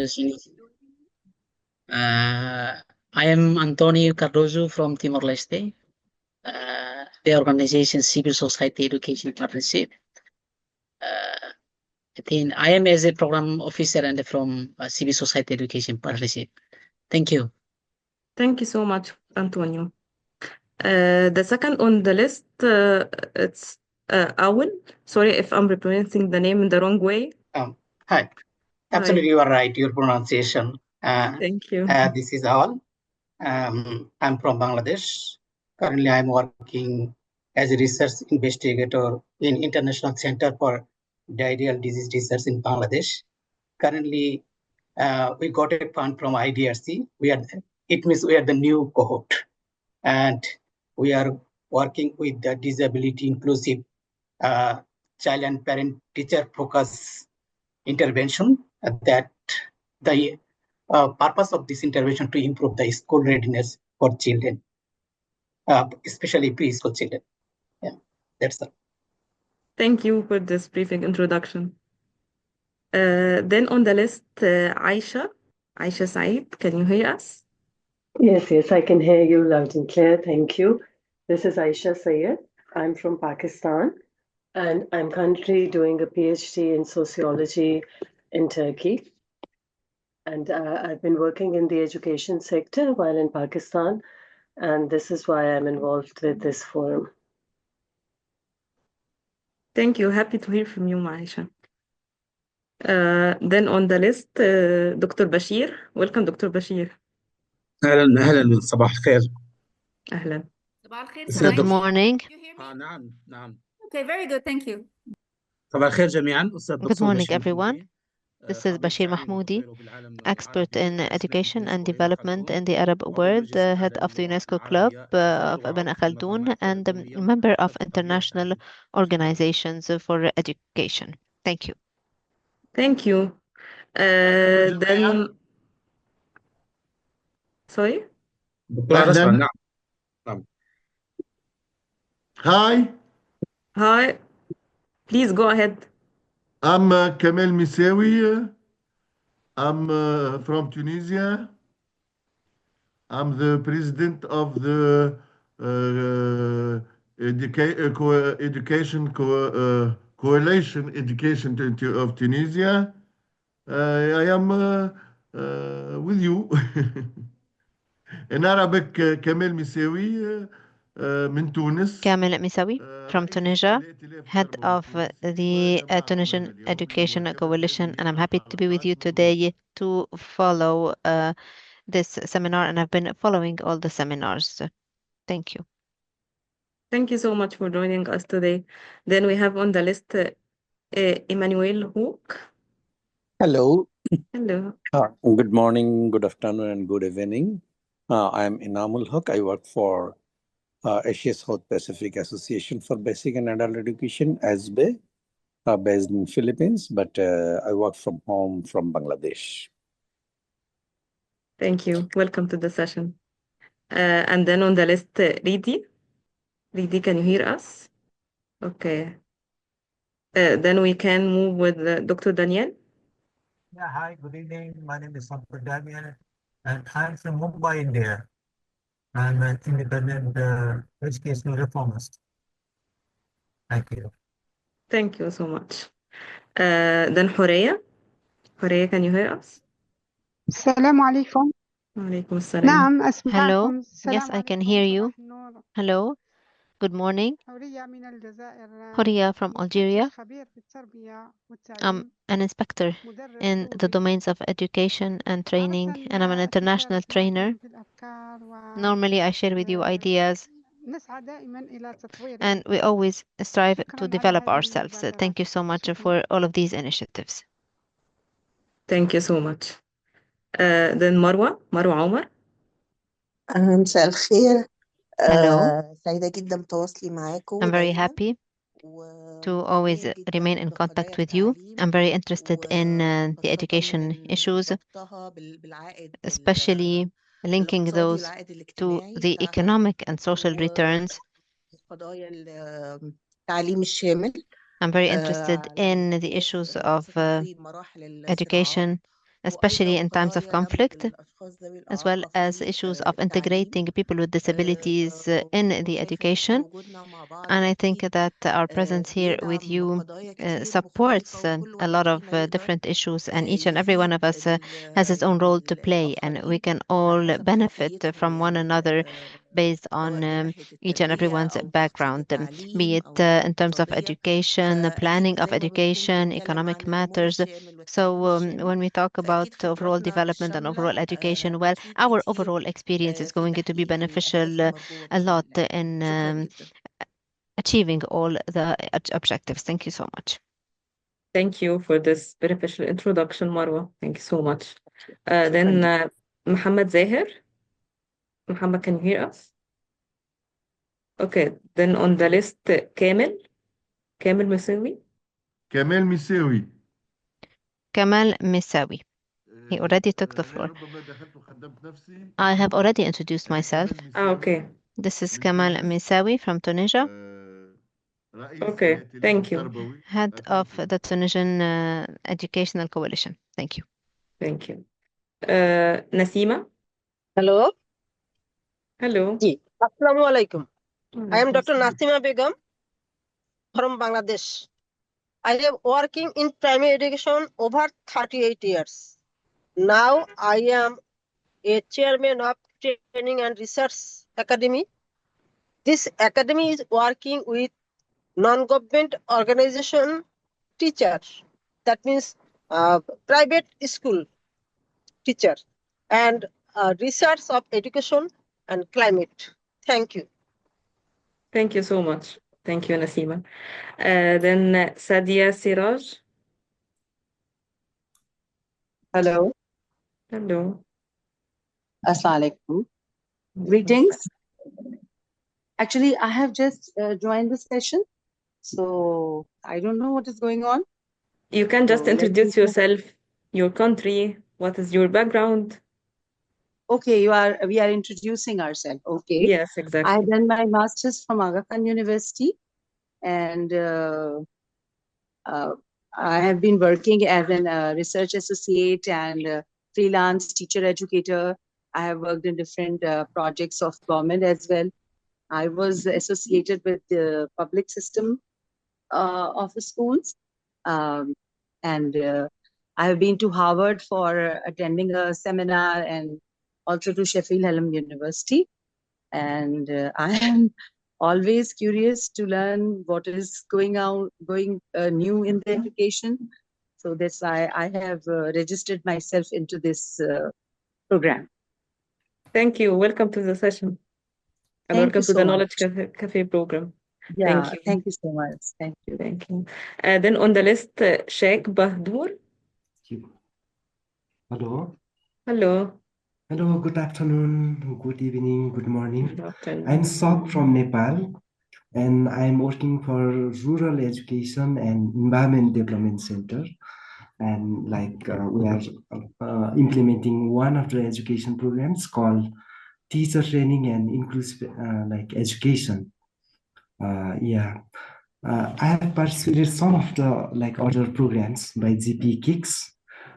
introducing. I am Antonio Cardozo from Timor-Leste, the organization Civil Society Education Partnership. I think I am as a program officer and from Civil Society Education Partnership. Thank you. Thank you so much, Antonio. The second on the list, it's Awil. Sorry if I'm pronouncing the name in the wrong way. Hi. Absolutely, you are right. Your pronunciation. Thank you. This is Awal. I'm from Bangladesh. Currently, I'm working as a research investigator in International Center for Diarrheal Disease Research in Bangladesh. Currently, we got a fund from IDRC. It means we are the new cohort, and we are working with the disability inclusive child and parent teacher focus intervention. That the purpose of this intervention to improve the school readiness for children, especially preschool children. Yeah, that's all. Thank you for this briefing introduction. Then on the list, Aisha Said, can you hear us? Yes, I can hear you loud and clear. Thank you. This is Aisha Sayed. I'm from Pakistan, and I'm currently doing a PhD in sociology in Turkey. And I've been working in the education sector while in Pakistan, and this is why I'm involved with this forum. Thank you. Happy to hear from you, Aisha. Then on the list, Dr. Bashir. Welcome, Dr. Bashir. أهلا صباح الخير. أهلا. Good morning. نعم. Okay, very good. Thank you. صباح الخير جميعا. Good morning, everyone. This is Bashir Mahmoudi, expert in education and development in the Arab world, head of the UNESCO Club of Ibn Khaldun, and a member of international organizations for education. Thank you. Thank you. Then, sorry? نعم. Hi. Please go ahead. I'm Kamel Misawi. I'm from Tunisia. I'm the president of the Education Coalition Education of Tunisia. I am with you. In Arabic, Kamel Misawi. Kamel Misawi from Tunisia, head of the Tunisian Education Coalition, and I'm happy to be with you today to follow this seminar, and I've been following all the seminars. Thank you. Thank you so much for joining us today. Then we have on the list Emmanuel Hook. Hello. Hello. Good morning, good afternoon, and good evening. I'm Inamul Haq. I work for Asia South Pacific Association for Basic and Adult Education, ASBE, based in Philippines, but I work from home from Bangladesh. Thank you. Welcome to the session. And then on the list, Ridi. Ridi, can you hear us? Okay. Then we can move with Dr. Daniel. Yeah, hi, good evening. My name is Dr. Daniel, and I'm from Mumbai, India. I'm an independent educational reformist. Thank you. Thank you so much. Then Horea. Horea, can you hear us? السلام عليكم. وعليكم السلام. نعم أسمعكم. Hello. Yes, I can hear you. Hello. Good morning. Horia from Algeria. I'm an inspector in the domains of education and training, and I'm an international trainer. Normally, I share with you ideas, and we always strive to develop ourselves. Thank you so much for all of these initiatives. Thank you so much. Then Marwa عمر. مساء الخير. Hello. سعيدة جدا بتواصلي معاكم I'm very دايما happy to always remain in contact with you. I'm very interested in the education issues, especially linking those to the economic and social returns. قضايا التعليم الشامل. I'm very interested in the issues of education especially in times of conflict, as well as issues of integrating people with disabilities in the education. And I think that our presence here with you supports a lot of different issues, and each and every one of us has his own role to play, and we can all benefit from one another based on each and everyone's background, be it in terms of education, the planning of education, economic matters. So when we talk about overall development and overall education, well, our overall experience is going to be beneficial a lot in achieving all the objectives. Thank you so much. Thank you for this beneficial introduction, Marwa. Thank you so much. Then Muhammad Zahir. Muhammad, can you hear us? Okay, then on the list, Kamel Misawi. كمال مساوي. Kamal Misawi. He already took the floor. ربما دخلت وخدمت نفسي. I have already introduced myself. Okay. This is Kamal Misawi from Tunisia, Okay, thank you. head of the Tunisian Educational Coalition. Thank you. Thank you. Nasima. Hello. Hello. Assalamu alaikum. I am Dr. Nasima Begum from Bangladesh. I have working in primary education over 38 years. Now I am a chairman of Training and Research Academy. This academy is working with non-government organization teacher. That means private school teacher and research of education and climate. Thank you. Thank you so much. Thank you, Nasima. Then Sadia Siraj. Hello. Hello. Assalamu alaikum. Greetings. Actually, I have just joined the session, so I don't know what is going on. You can just So introduce yourself, your country, what is your background? Okay, we are introducing ourselves. Okay. Yes, exactly. I've done my master's from Aga Khan University, and I have been working as a research associate and freelance teacher educator. I have worked in different projects of government as well. I was associated with the public system of the schools, and I have been to Harvard for attending a seminar and also to Sheffield Hallam University. And I am always curious to learn what is going new in the education. So that's why I have registered myself into this program. Thank you. Welcome to the session. And Thank welcome you to so the much. Knowledge Cafe program. Yeah, Thank you. so much. Thank you. Thank you. Then on the list, Sheikh Bahdur. Hello. Hello. Hello, good afternoon, good evening, good morning. Good afternoon. I'm Sok from Nepal, and I'm working for Rural Education and Environment Development Center. And we are implementing one of the education programs called Teacher Training and Inclusive Education. I have participated some of the other programs by GP KIX.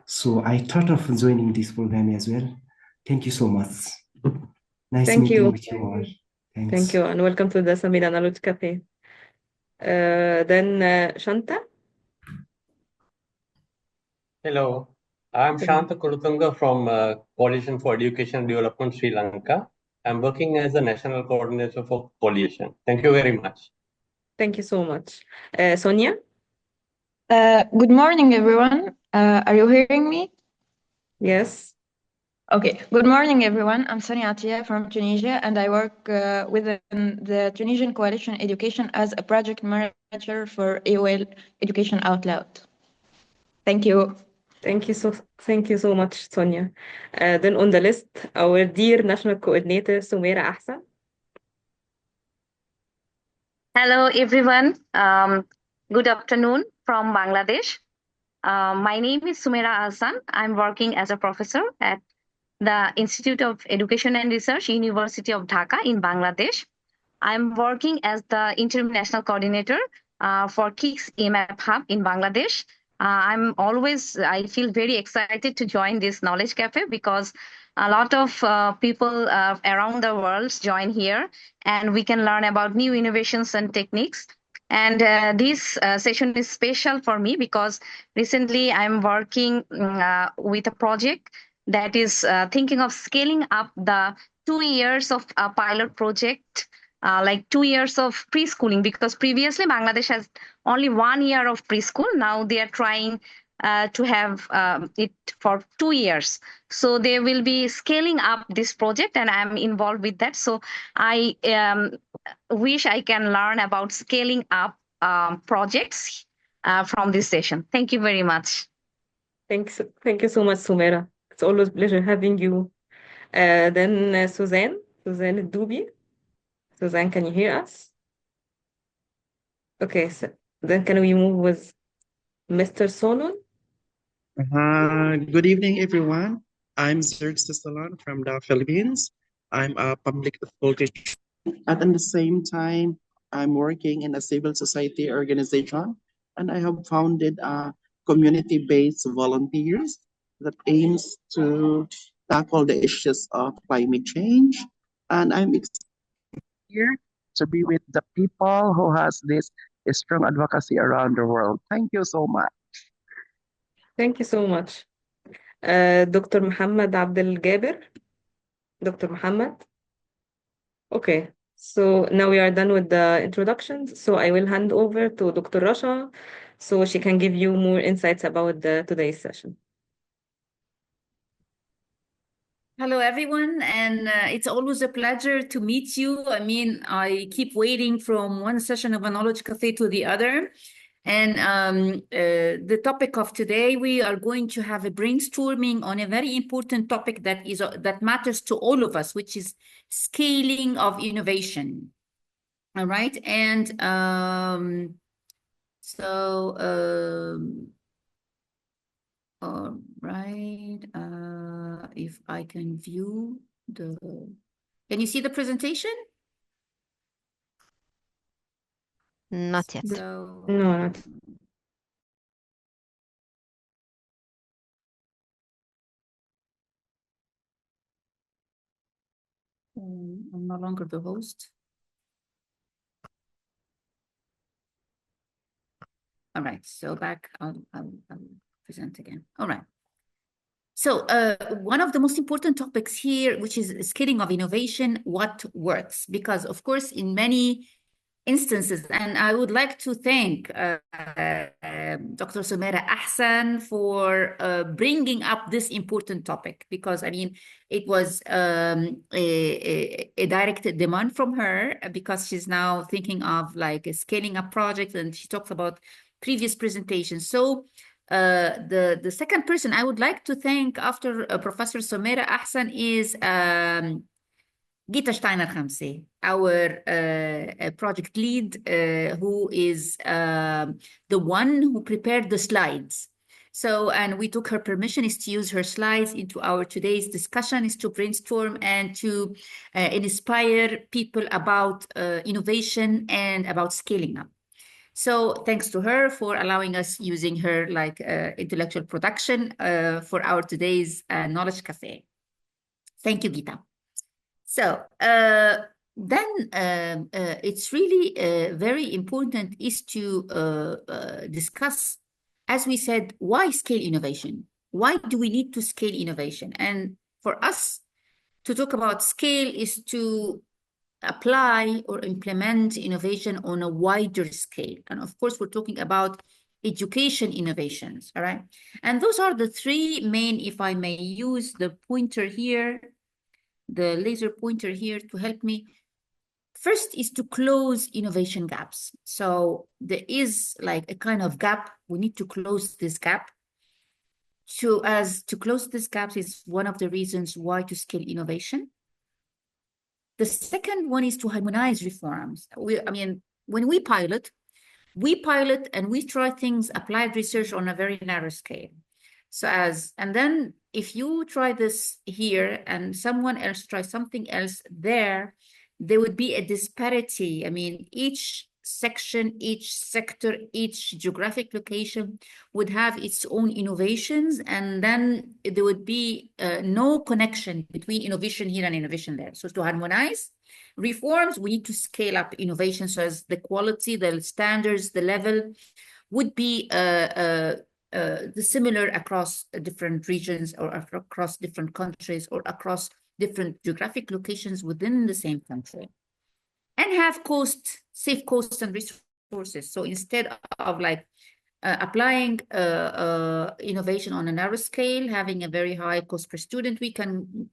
So I thought of joining this program as well. Thank you so much. Nice Thank meeting you. with you all. Thanks. Thank you, and welcome to the Samena Knowledge Cafe. Then Shanta. Hello, I'm Shanta Kurutunga from Coalition for Education Development Sri Lanka. I'm working as the National Coordinator for Coalition. Thank you very much. Thank you so much. Sonia. Good morning, everyone. Are you hearing me? Yes. Okay. Good morning, everyone. I'm Sonia Atia from Tunisia, and I work within the Tunisian Coalition Education as a project manager for AOL Education Out Loud. Thank you. Thank you so much, Sonia. Then on the list, our dear National Coordinator, Sumaira Ahsan. Hello, everyone. Good afternoon from Bangladesh. My name is Sumaira Ahsan. I'm working as a professor at the Institute of Education and Research, University of Dhaka in Bangladesh. I'm working as the Interim National Coordinator for KIX EMAP Hub in Bangladesh. I feel very excited to join this Knowledge Cafe because a lot of people around the world join here, and we can learn about new innovations and techniques. And this session is special for me because recently I'm working with a project that is thinking of scaling up the 2 years of a pilot project, like 2 years of preschooling, because previously Bangladesh has only 1 year of preschool. Now they are trying to have it for 2 years. So they will be scaling up this project, and I'm involved with that. So I wish I can learn about scaling up projects from this session. Thank you very much. Thank you so much, Sumera. It's always a pleasure having you. Then Suzanne Dubi. Suzanne, can you hear us? Okay, so then can we move with Mr. Solon? Good evening, everyone. I'm Zerg Sisalan from the Philippines. I'm a public school teacher. And at the same time, I'm working in a civil society organization, and I have founded a community-based volunteers that aims to tackle the issues of climate change. And I'm here to be with the people who has this strong advocacy around the world. Thank you so much. Thank you so much. Dr. Muhammad Abdel Gaber. Dr. Muhammad. Okay, so now we are done with the introductions. So I will hand over to Dr. Rasha so she can give you more insights about today's session. Hello, everyone, and it's always a pleasure to meet you. I mean, I keep waiting from one session of a Knowledge Cafe to the other. And the topic of today, we are going to have a brainstorming on a very important topic that matters to all of us, which is scaling of innovation. All right, and all right, if I can view can you see the presentation? Not yet. So, no, not. I'm no longer the host. All right, so back, I'll present again. All right. So one of the most important topics here, which is scaling of innovation, what works? Because of course, in many instances, and I would like to thank Dr. Sumera Ahsan for bringing up this important topic, because I mean, it was a direct demand from her, because she's now thinking of like a scaling up project, and she talks about previous presentations. So the second person I would like to thank after Professor Sumera Ahsan is Gita Steiner-Khamsi, our project lead, who is the one who prepared the slides. So, and we took her permission is to use her slides into our today's discussion, is to brainstorm and to inspire people about innovation and about scaling up. So thanks to her for allowing us using her like intellectual production for our today's Knowledge Cafe. Thank you, Gita. So then it's really very important is to discuss, as we said, why scale innovation? Why do we need to scale innovation? And for us to talk about scale is to apply or implement innovation on a wider scale. And of course, we're talking about education innovations, all right? And those are the three main, if I may use the pointer here, the laser pointer here to help me. First is to close innovation gaps. So there is like a kind of gap. We need to close this gap. To close this gap is one of the reasons why to scale innovation. The second one is to harmonize reforms. When we pilot and we try things, applied research on a very narrow scale. And then if you try this here and someone else tries something else there would be a disparity. I mean, each section, each sector, each geographic location would have its own innovations, and then there would be no connection between innovation here and innovation there. So to harmonize reforms, we need to scale up innovation so as the quality, the standards, the level would be similar across different regions or across different countries or across different geographic locations within the same country, and have safe costs and resources. So instead of like applying innovation on a narrow scale, having a very high cost per student, we can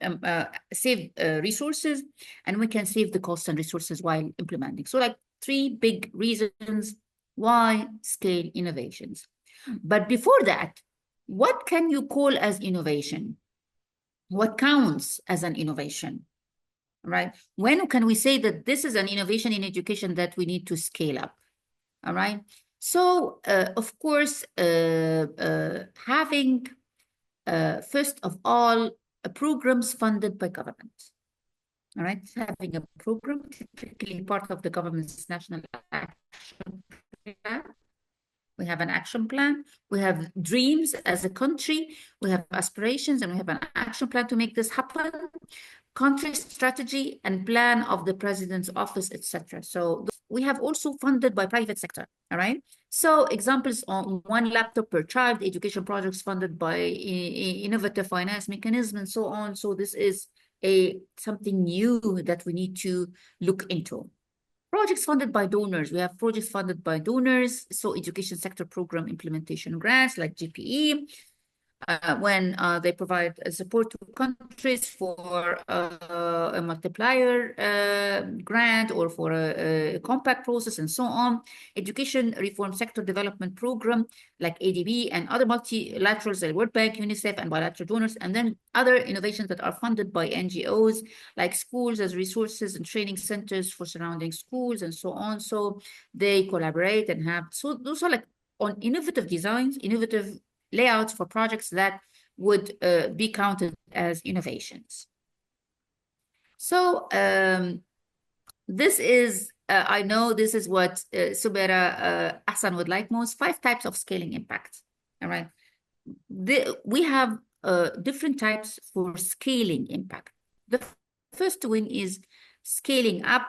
save resources, and we can save the costs and resources while implementing. So like 3 big reasons why scale innovations. But before that, what can you call as innovation? What counts as an innovation, right? When can we say that this is an innovation in education that we need to scale up, all right? So, of course, having, first of all, programs funded by government, all right? Having a program, typically part of the government's national action plan. We have an action plan, we have dreams as a country, we have aspirations, and we have an action plan to make this happen, country strategy and plan of the president's office, etc. So we have also funded by private sector, all right? So examples on 1 laptop per child, education projects funded by innovative finance mechanism and so on. So this is something new that we need to look into. Projects funded by donors. We have projects funded by donors. So education sector program implementation grants like GPE, when they provide support to countries for a multiplier grant or for a compact process and so on. Education reform sector development program like ADB and other multilaterals like World Bank, UNICEF, and bilateral donors, and then other innovations that are funded by NGOs like schools as resources and training centers for surrounding schools and so on. So they collaborate and have, so those are like on innovative designs, innovative layouts for projects that would be counted as innovations. So this is, I know this is what Sumaira Ahsan would like most, 5 types of scaling impact, all right? We have different types for scaling impact. The first one is scaling up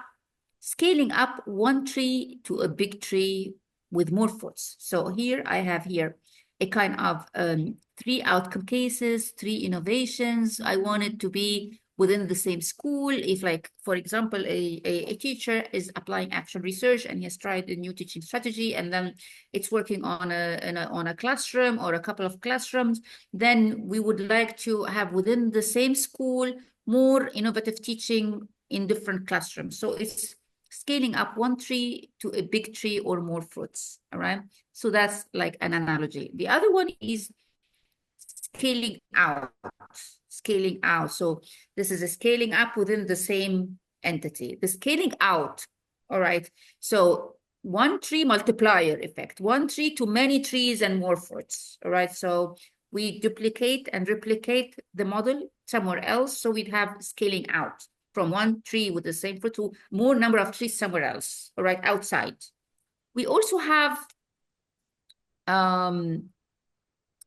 1 tree to a big tree with more fruits. So here I have here a kind of 3 outcome cases, 3 innovations. I want it to be within the same school. If, like, for example, a teacher is applying action research and he has tried a new teaching strategy, and then it's working on a classroom or a couple of classrooms, then we would like to have within the same school more innovative teaching in different classrooms. So it's scaling up 1 tree to a big tree or more fruits, all right? So that's like an analogy. The other one is scaling out. So this is a scaling up within the same entity. The scaling out, all right? So 1 tree multiplier effect, 1 tree to many trees and more fruits, all right? So we duplicate and replicate the model somewhere else, so we'd have scaling out from 1 tree with the same fruit to more number of trees somewhere else, all right, outside. We also have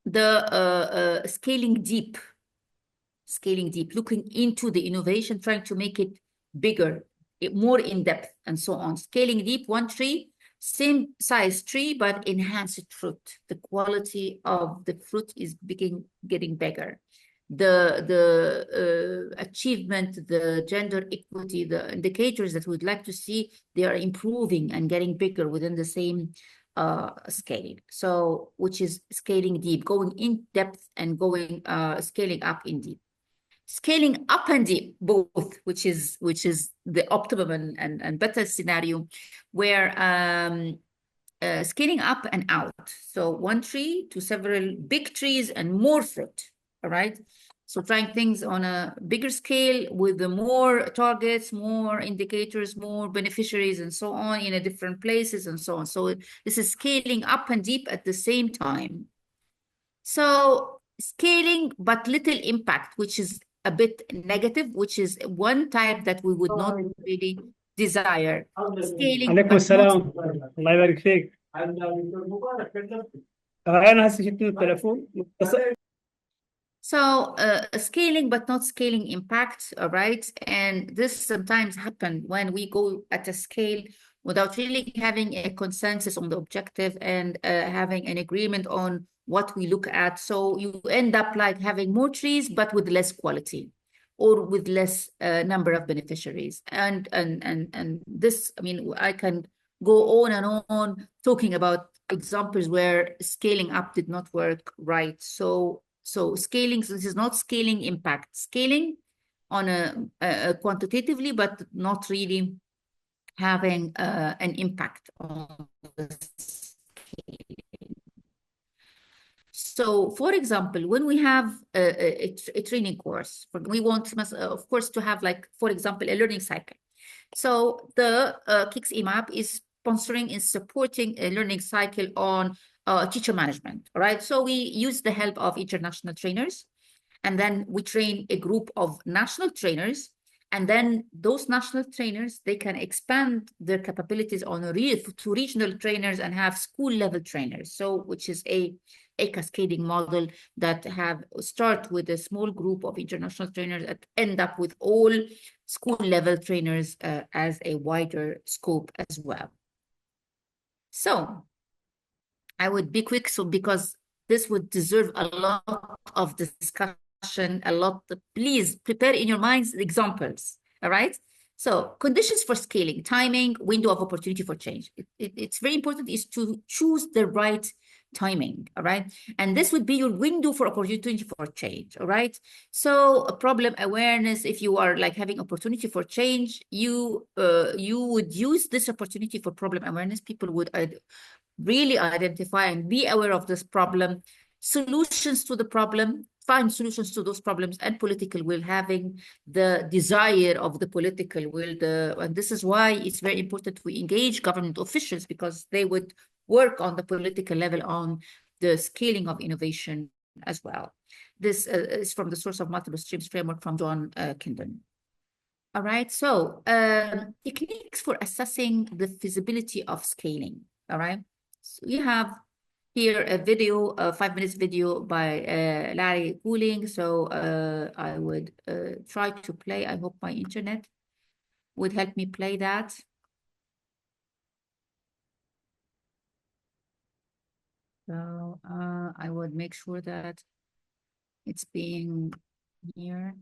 the scaling deep, looking into the innovation, trying to make it bigger, more in depth, and so on. Scaling deep, 1 tree, same size tree, but enhanced fruit. The quality of the fruit is getting bigger. The achievement, the gender equity, the indicators that we'd like to see, they are improving and getting bigger within the same scale. So, which is scaling deep, going in depth and going scaling up in deep. Scaling up and deep, both, which is the optimum and better scenario, where scaling up and out. So 1 tree to several big trees and more fruit. All right. So trying things on a bigger scale with the more targets, more indicators, more beneficiaries, and so on in a different places and so on. So this is scaling up and deep at the same time. So scaling but little impact, which is a bit negative, which is one type that we would not really desire scaling عليكم but not السلام الله يبارك فيك. أنا هسه شفت التليفون متصل. So scaling but not scaling impact, all right? And this sometimes happen when we go at a scale without really having a consensus on the objective and having an agreement on what we look at. So you end up like having more trees, but with less quality or with less number of beneficiaries. And this, I mean, I can go on and on talking about examples where scaling up did not work right. So scaling, this is not scaling impact, scaling on a quantitatively, but not really having an impact on the scaling. So for example, when we have a training course, we want, of course, to have like, for example, a learning cycle. So the KIX EMAP is sponsoring and supporting a learning cycle on teacher management, all right? So we use the help of international trainers, and then we train a group of national trainers, and then those national trainers, they can expand their capabilities on to regional trainers and have school level trainers. So which is a cascading model that start with a small group of international trainers that end up with all school level trainers as a wider scope as well. So I would be quick, so because this would deserve a lot of discussion, please prepare in your minds examples, all right? So conditions for scaling, timing, window of opportunity for change. It's very important is to choose the right timing, all right? And this would be your window for opportunity for change, all right? So a problem awareness, if you are like having opportunity for change, you would use this opportunity for problem awareness. People would really identify and be aware of this problem, solutions to the problem, find solutions to those problems, and political will, having the desire of the political will. And this is why it's very important we engage government officials, because they would work on the political level on the scaling of innovation as well. This is from the source of multiple streams framework from John Kindon. All right, so techniques for assessing the feasibility of scaling, all right? So we have here a video, a 5-minute video by Larry Cooling. So I would try to play. I hope my internet would help me play that. So I would make sure that it's being here.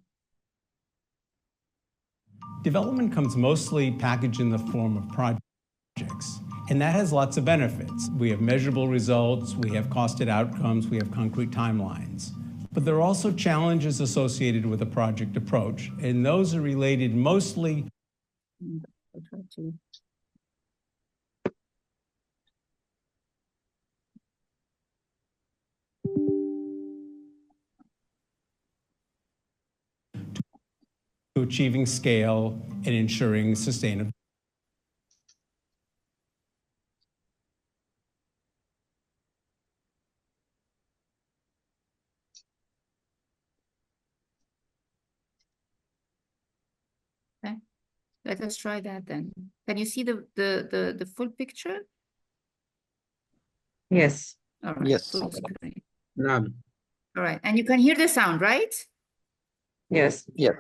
Development comes mostly packaged in the form of projects. And that has lots of benefits. We have measurable results, we have costed outcomes, we have concrete timelines. But there are also challenges associated with a project approach, and those are related mostly to achieving scale and ensuring sustainability. Let us try that then. Can you see the full picture? Yes. All right. Yes. Full screen. نعم. All right. And you can hear the sound, right? Yes. Yeah.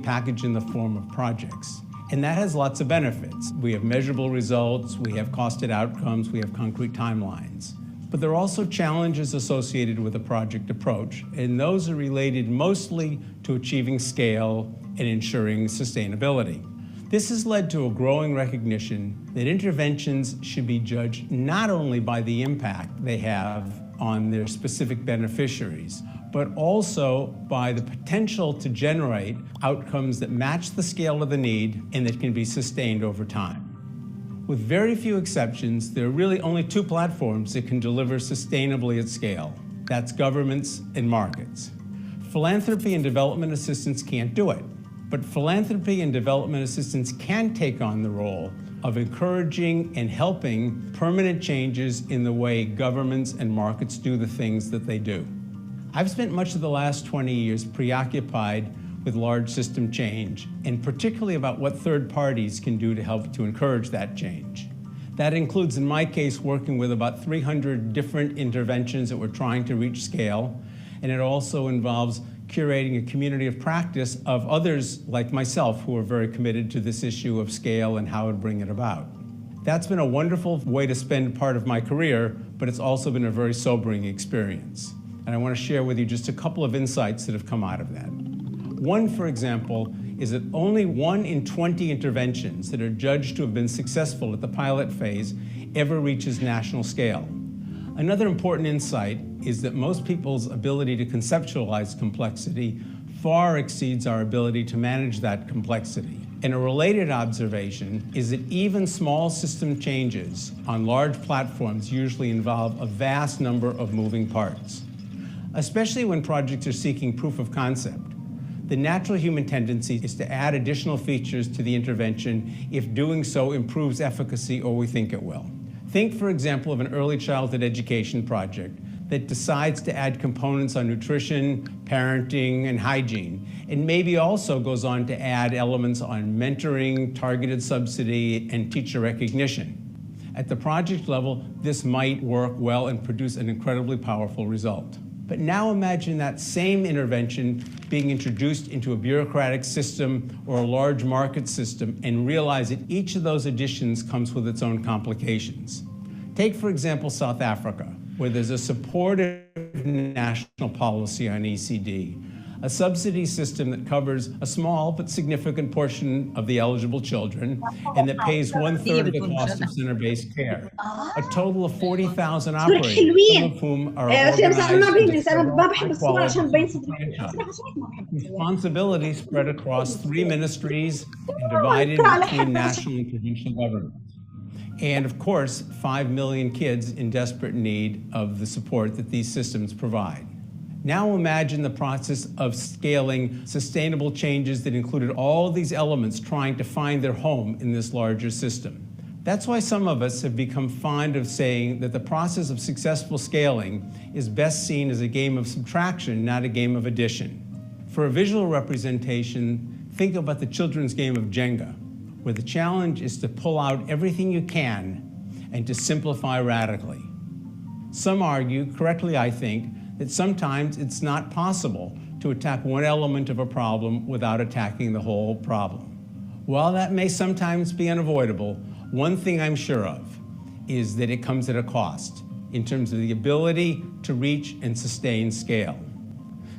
Packaged in the form of projects. And that has lots of benefits. We have measurable results, we have costed outcomes, we have concrete timelines. But there are also challenges associated with a project approach, and those are related mostly to achieving scale and ensuring sustainability. This has led to a growing recognition that interventions should be judged not only by the impact they have on their specific beneficiaries, but also by the potential to generate outcomes that match the scale of the need and that can be sustained over time. With very few exceptions, there are really only two platforms that can deliver sustainably at scale. That's governments and markets. Philanthropy and development assistance can't do it, but philanthropy and development assistance can take on the role of encouraging and helping permanent changes in the way governments and markets do the things that they do. I've spent much of the last 20 years preoccupied with large system change, and particularly about what third parties can do to help to encourage that change. That includes, in my case, working with about 300 different interventions that we're trying to reach scale, and it also involves curating a community of practice of others like myself who are very committed to this issue of scale and how to bring it about. That's been a wonderful way to spend part of my career, but it's also been a very sobering experience. And I want to share with you just a couple of insights that have come out of that. One, for example, is that only 1 in 20 interventions that are judged to have been successful at the pilot phase ever reaches national scale. Another important insight is that most people's ability to conceptualize complexity far exceeds our ability to manage that complexity. And a related observation is that even small system changes on large platforms usually involve a vast number of moving parts. Especially when projects are seeking proof of concept, the natural human tendency is to add additional features to the intervention if doing so improves efficacy or we think it will. Think, for example, of an early childhood education project that decides to add components on nutrition, parenting, and hygiene, and maybe also goes on to add elements on mentoring, targeted subsidy, and teacher recognition. At the project level, this might work well and produce an incredibly powerful result. But now imagine that same intervention being introduced into a bureaucratic system or a large market system and realize that each of those additions comes with its own complications. Take, for example, South Africa, where there's a supportive national policy on ECD, a subsidy system that covers a small but significant portion of the eligible children and that pays 1/3 of the cost of center-based care. A total of 40,000 operators, some of whom are organized into several high-quality franchises. Responsibility spread across 3 ministries and divided between national and provincial governments. And of course, 5 million kids in desperate need of the support that these systems provide. Now imagine the process of scaling sustainable changes that included all these elements trying to find their home in this larger system. That's why some of us have become fond of saying that the process of successful scaling is best seen as a game of subtraction, not a game of addition. For a visual representation, think about the children's game of Jenga, where the challenge is to pull out everything you can and to simplify radically. Some argue, correctly I think, that sometimes it's not possible to attack one element of a problem without attacking the whole problem. While that may sometimes be unavoidable, one thing I'm sure of is that it comes at a cost in terms of the ability to reach and sustain scale.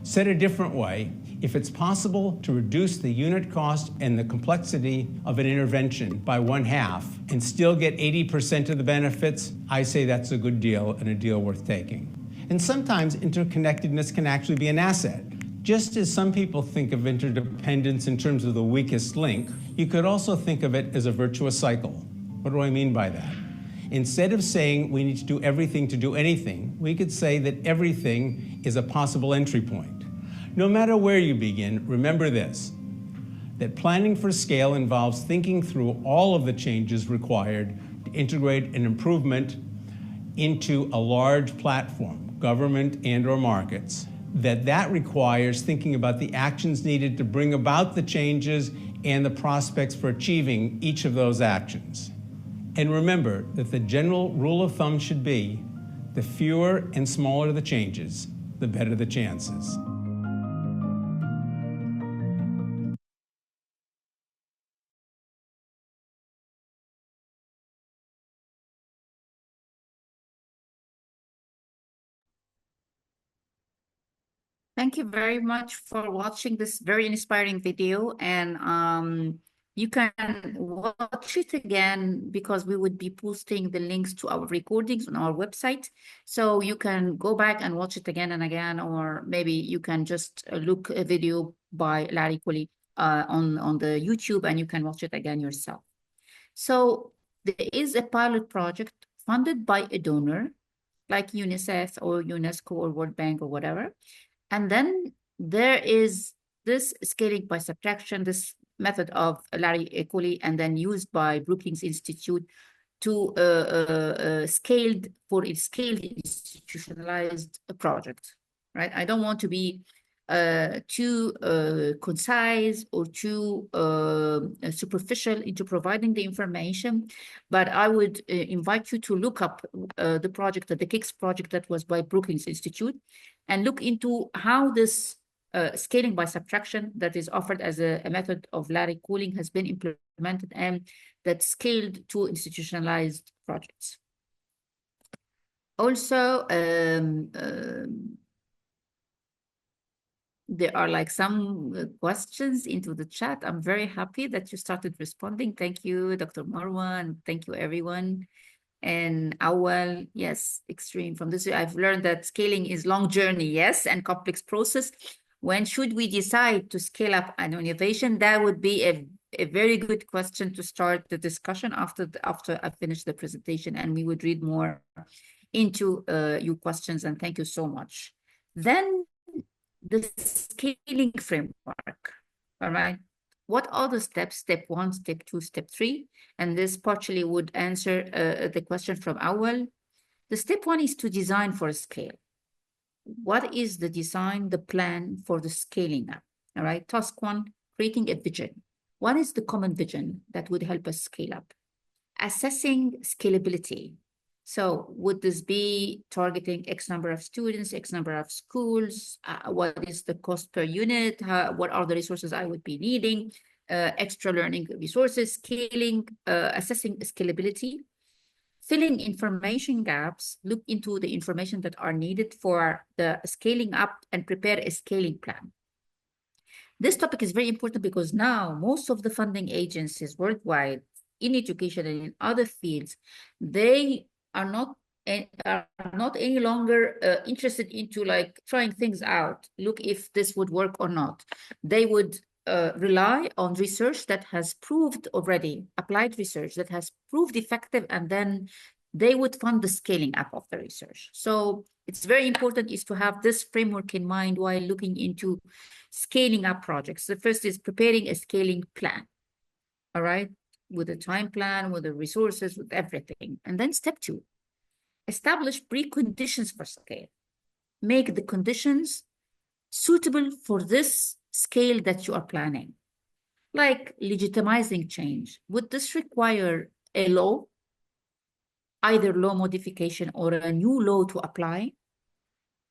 Said a different way, if it's possible to reduce the unit cost and the complexity of an intervention by 1/2 and still get 80% of the benefits, I say that's a good deal and a deal worth taking. And sometimes interconnectedness can actually be an asset. Just as some people think of interdependence in terms of the weakest link, you could also think of it as a virtuous cycle. What do I mean by that? Instead of saying we need to do everything to do anything, we could say that everything is a possible entry point. No matter where you begin, remember this, that planning for scale involves thinking through all of the changes required to integrate an improvement into a large platform, government and/or markets, that requires thinking about the actions needed to bring about the changes and the prospects for achieving each of those actions. And remember that the general rule of thumb should be, the fewer and smaller the changes, the better the chances. Thank you very much for watching this very inspiring video, and you can watch it again because we would be posting the links to our recordings on our website. So you can go back and watch it again and again, or maybe you can just look a video by Larry Cooley on the YouTube and you can watch it again yourself. So there is a pilot project funded by a donor like UNICEF or UNESCO or World Bank or whatever. And then there is this scaling by subtraction, this method of Larry Cooley, and then used by Brookings Institute to scaled institutionalized project. right? I don't want to be too concise or too superficial into providing the information, but I would invite you to look up the project, the KIX project that was by Brookings Institute, and look into how this scaling by subtraction that is offered as a method of Larry cooling has been implemented and that scaled to institutionalized projects. Also, there are like some questions into the chat. I'm very happy that you started responding. Thank you, Dr. Marwan. Thank you, everyone. And Awal, yes, extreme. From this, I've learned that scaling is long journey, yes, and complex process. When should we decide to scale up an innovation? That would be a very good question to start the discussion after I finish the presentation, and we would read more into your questions, and thank you so much. Then the scaling framework, all right? What are the steps? Step 1, step 2, step 3, and this partially would answer the question from Awal. The step 1 is to design for a scale. What is the design, the plan for the scaling up? All right, task 1, creating a vision. What is the common vision that would help us scale up? Assessing scalability. So would this be targeting X number of students, X number of schools? What is the cost per unit? What are the resources I would be needing? Extra learning resources, scaling, assessing scalability. Filling information gaps, look into the information that are needed for the scaling up and prepare a scaling plan. This topic is very important because now most of the funding agencies worldwide in education and in other fields, they are not any longer interested into like trying things out, look if this would work or not. They would rely on research that has proved already, applied research that has proved effective, and then they would fund the scaling up of the research. So it's very important is to have this framework in mind while looking into scaling up projects. The first is preparing a scaling plan, all right? With a time plan, with the resources, with everything. And then step 2, establish preconditions for scale. Make the conditions suitable for this scale that you are planning. Like legitimizing change. Would this require a law, either law modification or a new law to apply?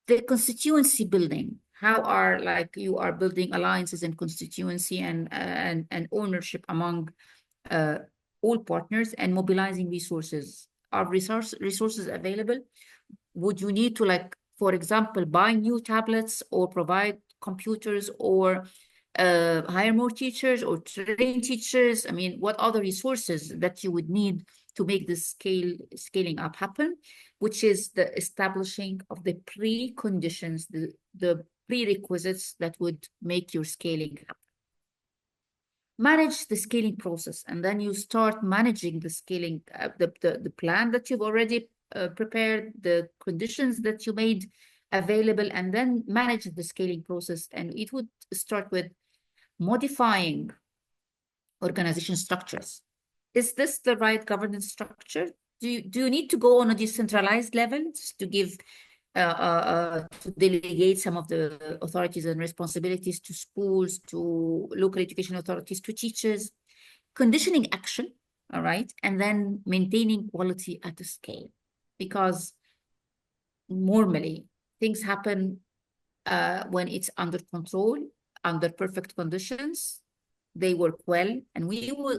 The constituency building. How are like you are building alliances and constituency and ownership among all partners, and mobilizing resources. Are resources available? Would you need to, like, for example, buy new tablets or provide computers or hire more teachers or train teachers? I mean, what are the resources that you would need to make this scaling up happen? Which is the establishing of the preconditions, the prerequisites that would make your scaling happen. Manage the scaling process, and then you start managing the scaling, the plan that you've already prepared, the conditions that you made available, and then manage the scaling process. And it would start with modifying organization structures. Is this the right governance structure? Do you need to go on a decentralized level to give to delegate some of the authorities and responsibilities to schools, to local education authorities, to teachers? Conditioning action, all right, and then maintaining quality at a scale, because normally things happen when it's under control, under perfect conditions. They work well, and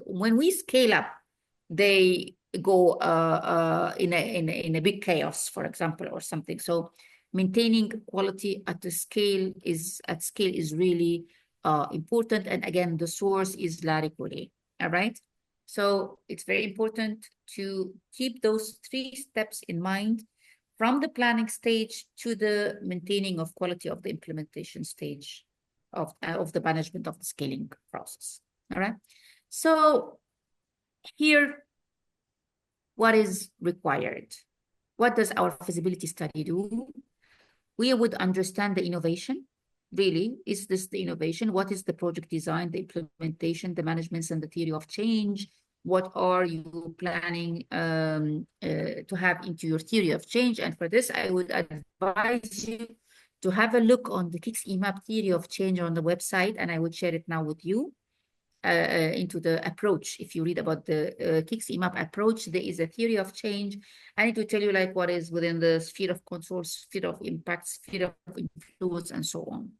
when we scale up, they go in a big chaos, for example, or something. So maintaining quality at the scale is really important. And again, the source is Larry Corey. All right. So it's very important to keep those 3 steps in mind, from the planning stage to the maintaining of quality of the implementation stage of the management of the scaling process. All right. So here, what is required? What does our feasibility study do? We would understand the innovation. Really, is this the innovation? What is the project design, the implementation, the management, and the theory of change? What are you planning to have into your theory of change? And for this, I would advise you to have a look on the KIX EMAP theory of change on the website, and I would share it now with you into the approach. If you read about the KIX EMAP approach, there is a theory of change. I need to tell you like what is within the sphere of control, sphere of impact, sphere of influence, and so on.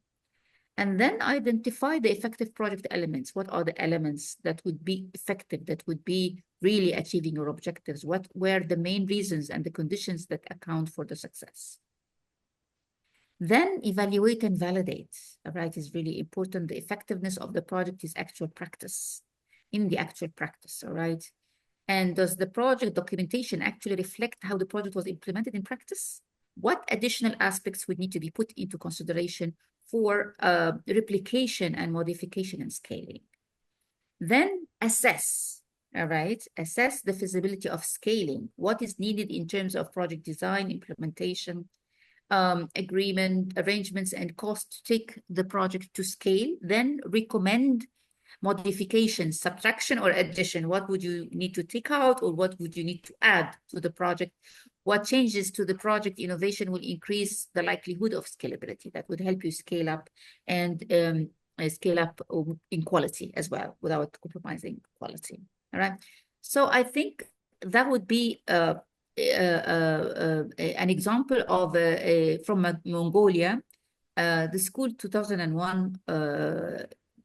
And then identify the effective project elements. What are the elements that would be effective, that would be really achieving your objectives? What were the main reasons and the conditions that account for the success? Then evaluate and validate, all right, is really important. The effectiveness of the project is actual practice, in the actual practice, all right? And does the project documentation actually reflect how the project was implemented in practice? What additional aspects would need to be put into consideration for replication and modification and scaling? Then assess, all right? Assess the feasibility of scaling. What is needed in terms of project design, implementation, agreement, arrangements, and cost to take the project to scale. Then recommend modifications, subtraction or addition. What would you need to take out, or what would you need to add to the project? What changes to the project innovation will increase the likelihood of scalability that would help you scale up and scale up in quality as well without compromising quality. All right. So I think that would be an example of from Mongolia, the school 2001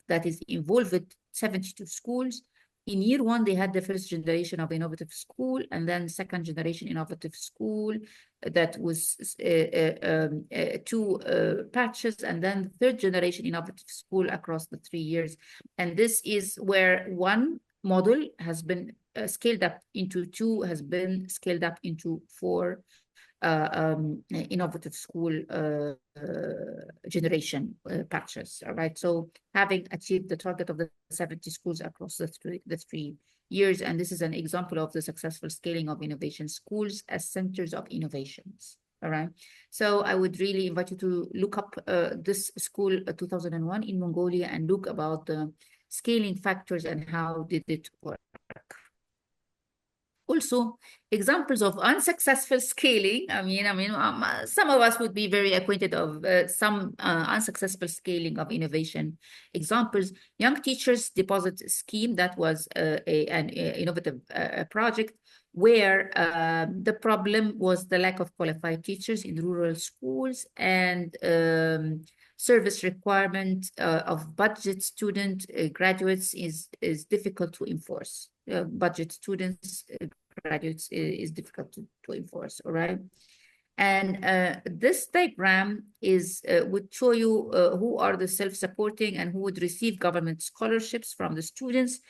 that is involved with 72 schools. In year one, they had the first generation of innovative school, and then second generation innovative school that was 2 patches, and then third generation innovative school across the 3 years. And this is where one model has been scaled up into 2, has been scaled up into 4 innovative school generation patches. All right, so having achieved the target of the 70 schools across the three years, and this is an example of the successful scaling of innovation schools as centers of innovations. All right, so I would really invite you to look up this school 2001 in Mongolia and look about the scaling factors and how did it work. Also, examples of unsuccessful scaling. I mean, some of us would be very acquainted of some unsuccessful scaling of innovation. Examples: Young Teachers Deposit Scheme, that was an innovative project where the problem was the lack of qualified teachers in rural schools, and service requirement of budget student graduates is difficult to enforce. Budget students, graduates is difficult to enforce, all right? And this diagram is would show you who are the self-supporting and who would receive government scholarships from the students.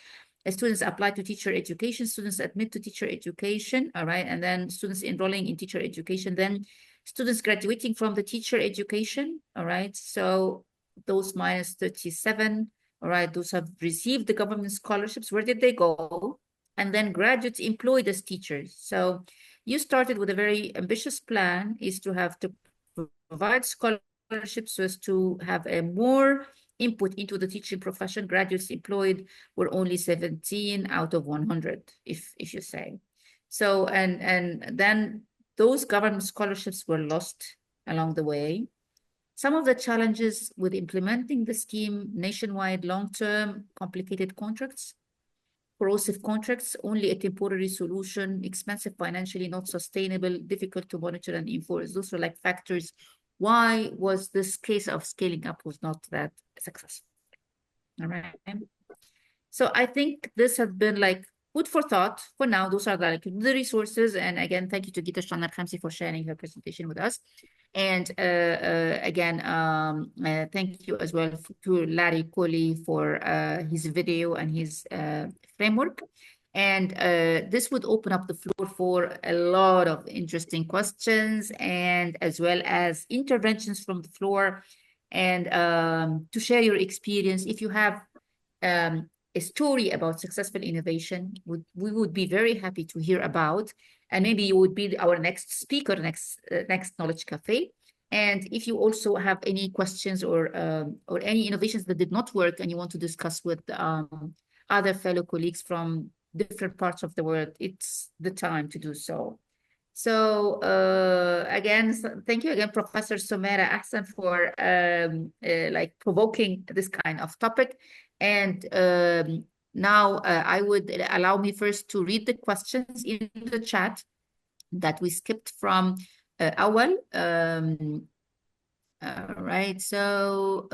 Students apply to teacher education, students admit to teacher education, all right? And then students enrolling in teacher education, then students graduating from the teacher education, all right? So those minus 37, all right, those have received the government scholarships, where did they go? And then graduates employed as teachers. So you started with a very ambitious plan, is to have to provide scholarships so as to have a more input into the teaching profession. Graduates employed were only 17 out of 100, if you say. So, and then those government scholarships were lost along the way. Some of the challenges with implementing the scheme: nationwide, long-term, complicated contracts, corrosive contracts, only a temporary solution, expensive financially, not sustainable, difficult to monitor and enforce. Those were like factors. Why was this case of scaling up was not that successful? All right. So I think this has been like food for thought for now. Those are like the resources. And again, thank you to Gita Shanar Khamsi for sharing her presentation with us. And again, thank you as well to Larry Coley for his video and his framework. And this would open up the floor for a lot of interesting questions, and as well as interventions from the floor, and to share your experience. If you have a story about successful innovation, we would be very happy to hear about, and maybe you would be our next speaker, next Knowledge Cafe. And if you also have any questions or any innovations that did not work and you want to discuss with other fellow colleagues from different parts of the world, it's the time to do so. So again, thank you again, Professor Sumera Ahsan, for like provoking this kind of topic. And now I would allow me first to read the questions in the chat that we skipped from Awal. All right, so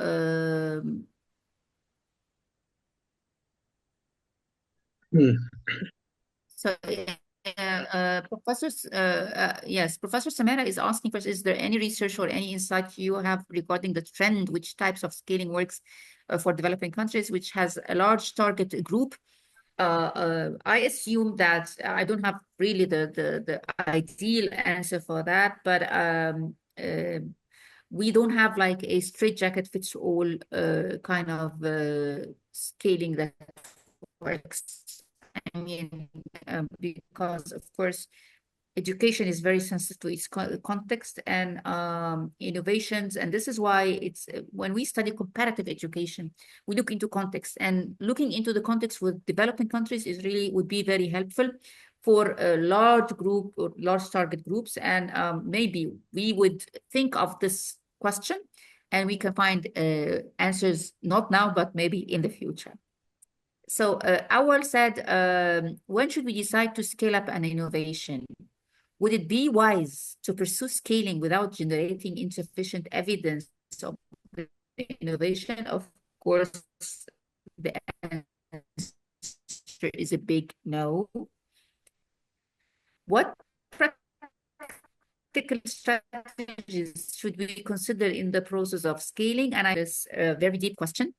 so Professor Samara is asking first, is there any research or any insight you have regarding the trend, which types of scaling works for developing countries, which has a large target group? I assume that I don't have really the ideal answer for that, but we don't have like a straitjacket fits all kind of scaling that works. I mean, because of course, education is very sensitive to its context and innovations. And this is why it's when we study comparative education, we look into context, and looking into the context with developing countries is really would be very helpful for a large group or large target groups. And maybe we would think of this question and we can find answers, not now, but maybe in the future. So Awal said, when should we decide to scale up an innovation? Would it be wise to pursue scaling without generating insufficient evidence of innovation? Of course, the answer is a big no. What practical strategies should we consider in the process of scaling? And this a very deep question.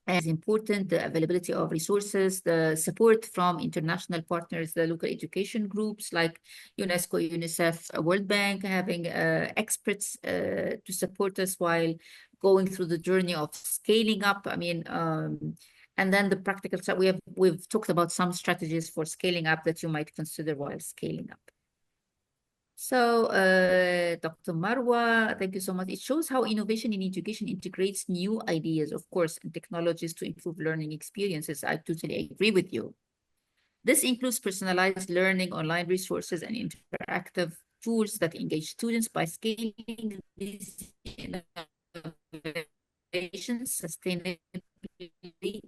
As important, the availability of resources, the support from international partners, the local education groups like UNESCO, UNICEF, World Bank, having experts to support us while going through the journey of scaling up. I mean, and then the practical side, we've talked about some strategies for scaling up that you might consider while scaling up. So, Dr. Marwa, thank you so much. It shows how innovation in education integrates new ideas, of course, and technologies to improve learning experiences. I totally agree with you. This includes personalized learning, online resources, and interactive tools that engage students. By scaling these innovations sustainably,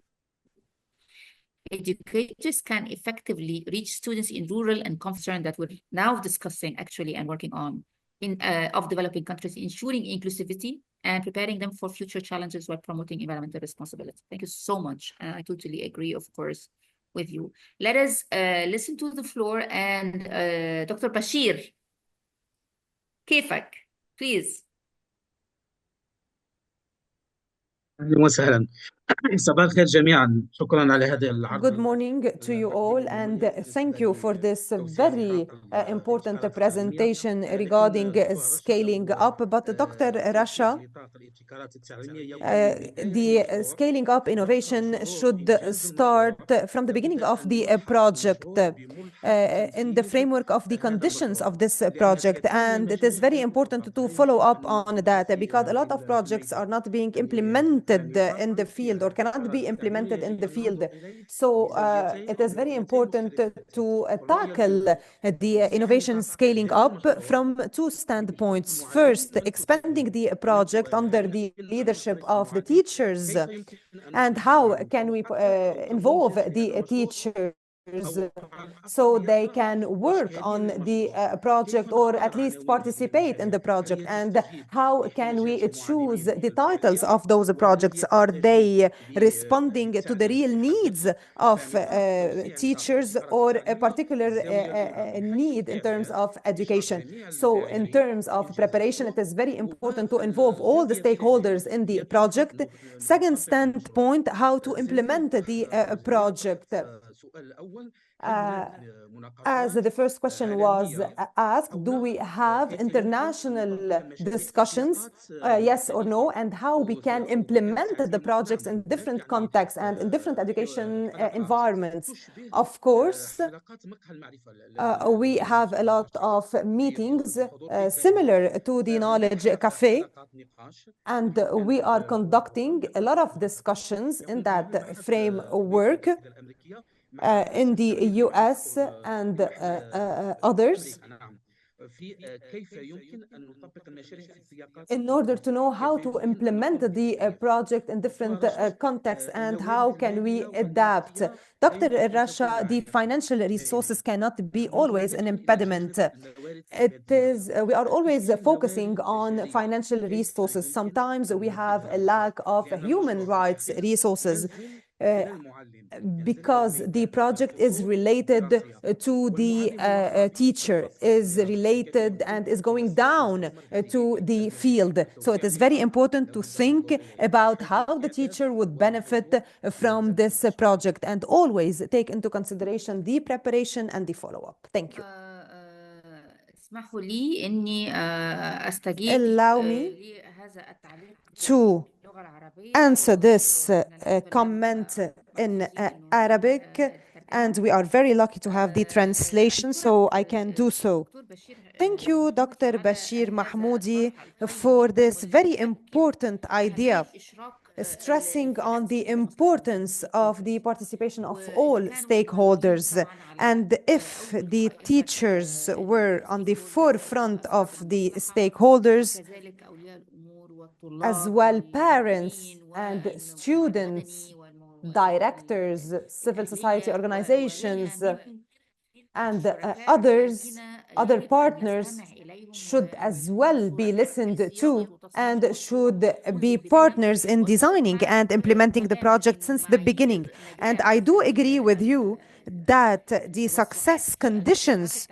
educators can effectively reach students in rural and concern that we're now discussing actually and working on of developing countries, ensuring inclusivity and preparing them for future challenges while promoting environmental responsibility. Thank you so much. I totally agree, of course, with you. Let us listen to the floor and Dr. Bashir, كيفك? Please. أهلا وسهلا. صباح الخير جميعا. شكرا على هذا العرض. Good morning to you all, and thank you for this very important presentation regarding scaling up. But Dr. Rasha, the scaling up innovation should start from the beginning of the project in the framework of the conditions of this project. And it is very important to follow up on that, because a lot of projects are not being implemented in the field or cannot be implemented in the field. So it is very important to tackle the innovation scaling up from two standpoints. First, expanding the project under the leadership of the teachers, and how can we involve the teachers so they can work on the project, or at least participate in the project? And how can we choose the titles of those projects? Are they responding to the real needs of teachers, or a particular need in terms of education? So in terms of preparation, it is very important to involve all the stakeholders in the project. Second standpoint, how to implement the project. As the first question was asked, do we have international discussions, yes or no, and how we can implement the projects in different contexts and in different education environments? Of course, we have a lot of meetings similar to the Knowledge Café, and we are conducting a lot of discussions in that framework in the US and others. في كيف يمكن أن نطبق المشاريع في سياقات in order to know how to implement the project in different contexts and how can we adapt. Dr. Rasha, the financial resources cannot be always an impediment. It is, we are always focusing on financial resources. Sometimes we have a lack of human rights resources. Because the project is related to the teacher, is related and is going down to the field. So it is very important to think about how the teacher would benefit from this project and always take into consideration the preparation and the follow-up. Thank you. اسمحوا لي إني أستجيب Allow me لهذا التعليق to باللغة العربية answer this comment in Arabic, and we are very lucky to have the translation, so I can do so. Thank you, Dr. Bashir Mahmoudi, for this very important idea, stressing on the importance of the participation of all stakeholders. And if the teachers were on the forefront of the stakeholders, as well parents and students, directors, civil society organizations, and other partners should as well be listened to and should be partners in designing and implementing the project since the beginning. And I do agree with you that the success conditions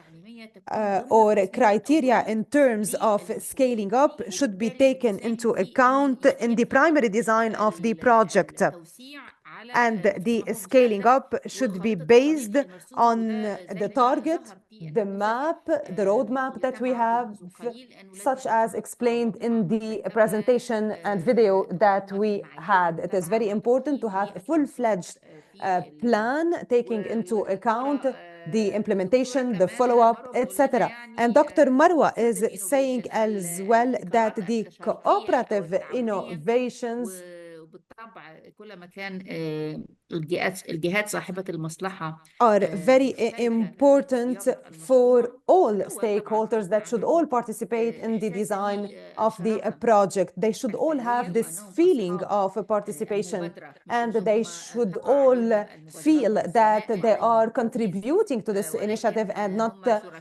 or criteria in terms of scaling up should be taken into account in the primary design of the project. And the scaling up should be based on the target, the map, the roadmap that we have, such as explained in the presentation and video that we had. It is very important to have a full-fledged plan taking into account the implementation, the follow-up, etc. And Dr. Marwa is saying as well that the cooperative innovations كل ما كان الجهات صاحبة المصلحة are very important for all stakeholders that should all participate in the design of the project. They should all have this feeling of participation, and they should all feel that they are contributing to this initiative and not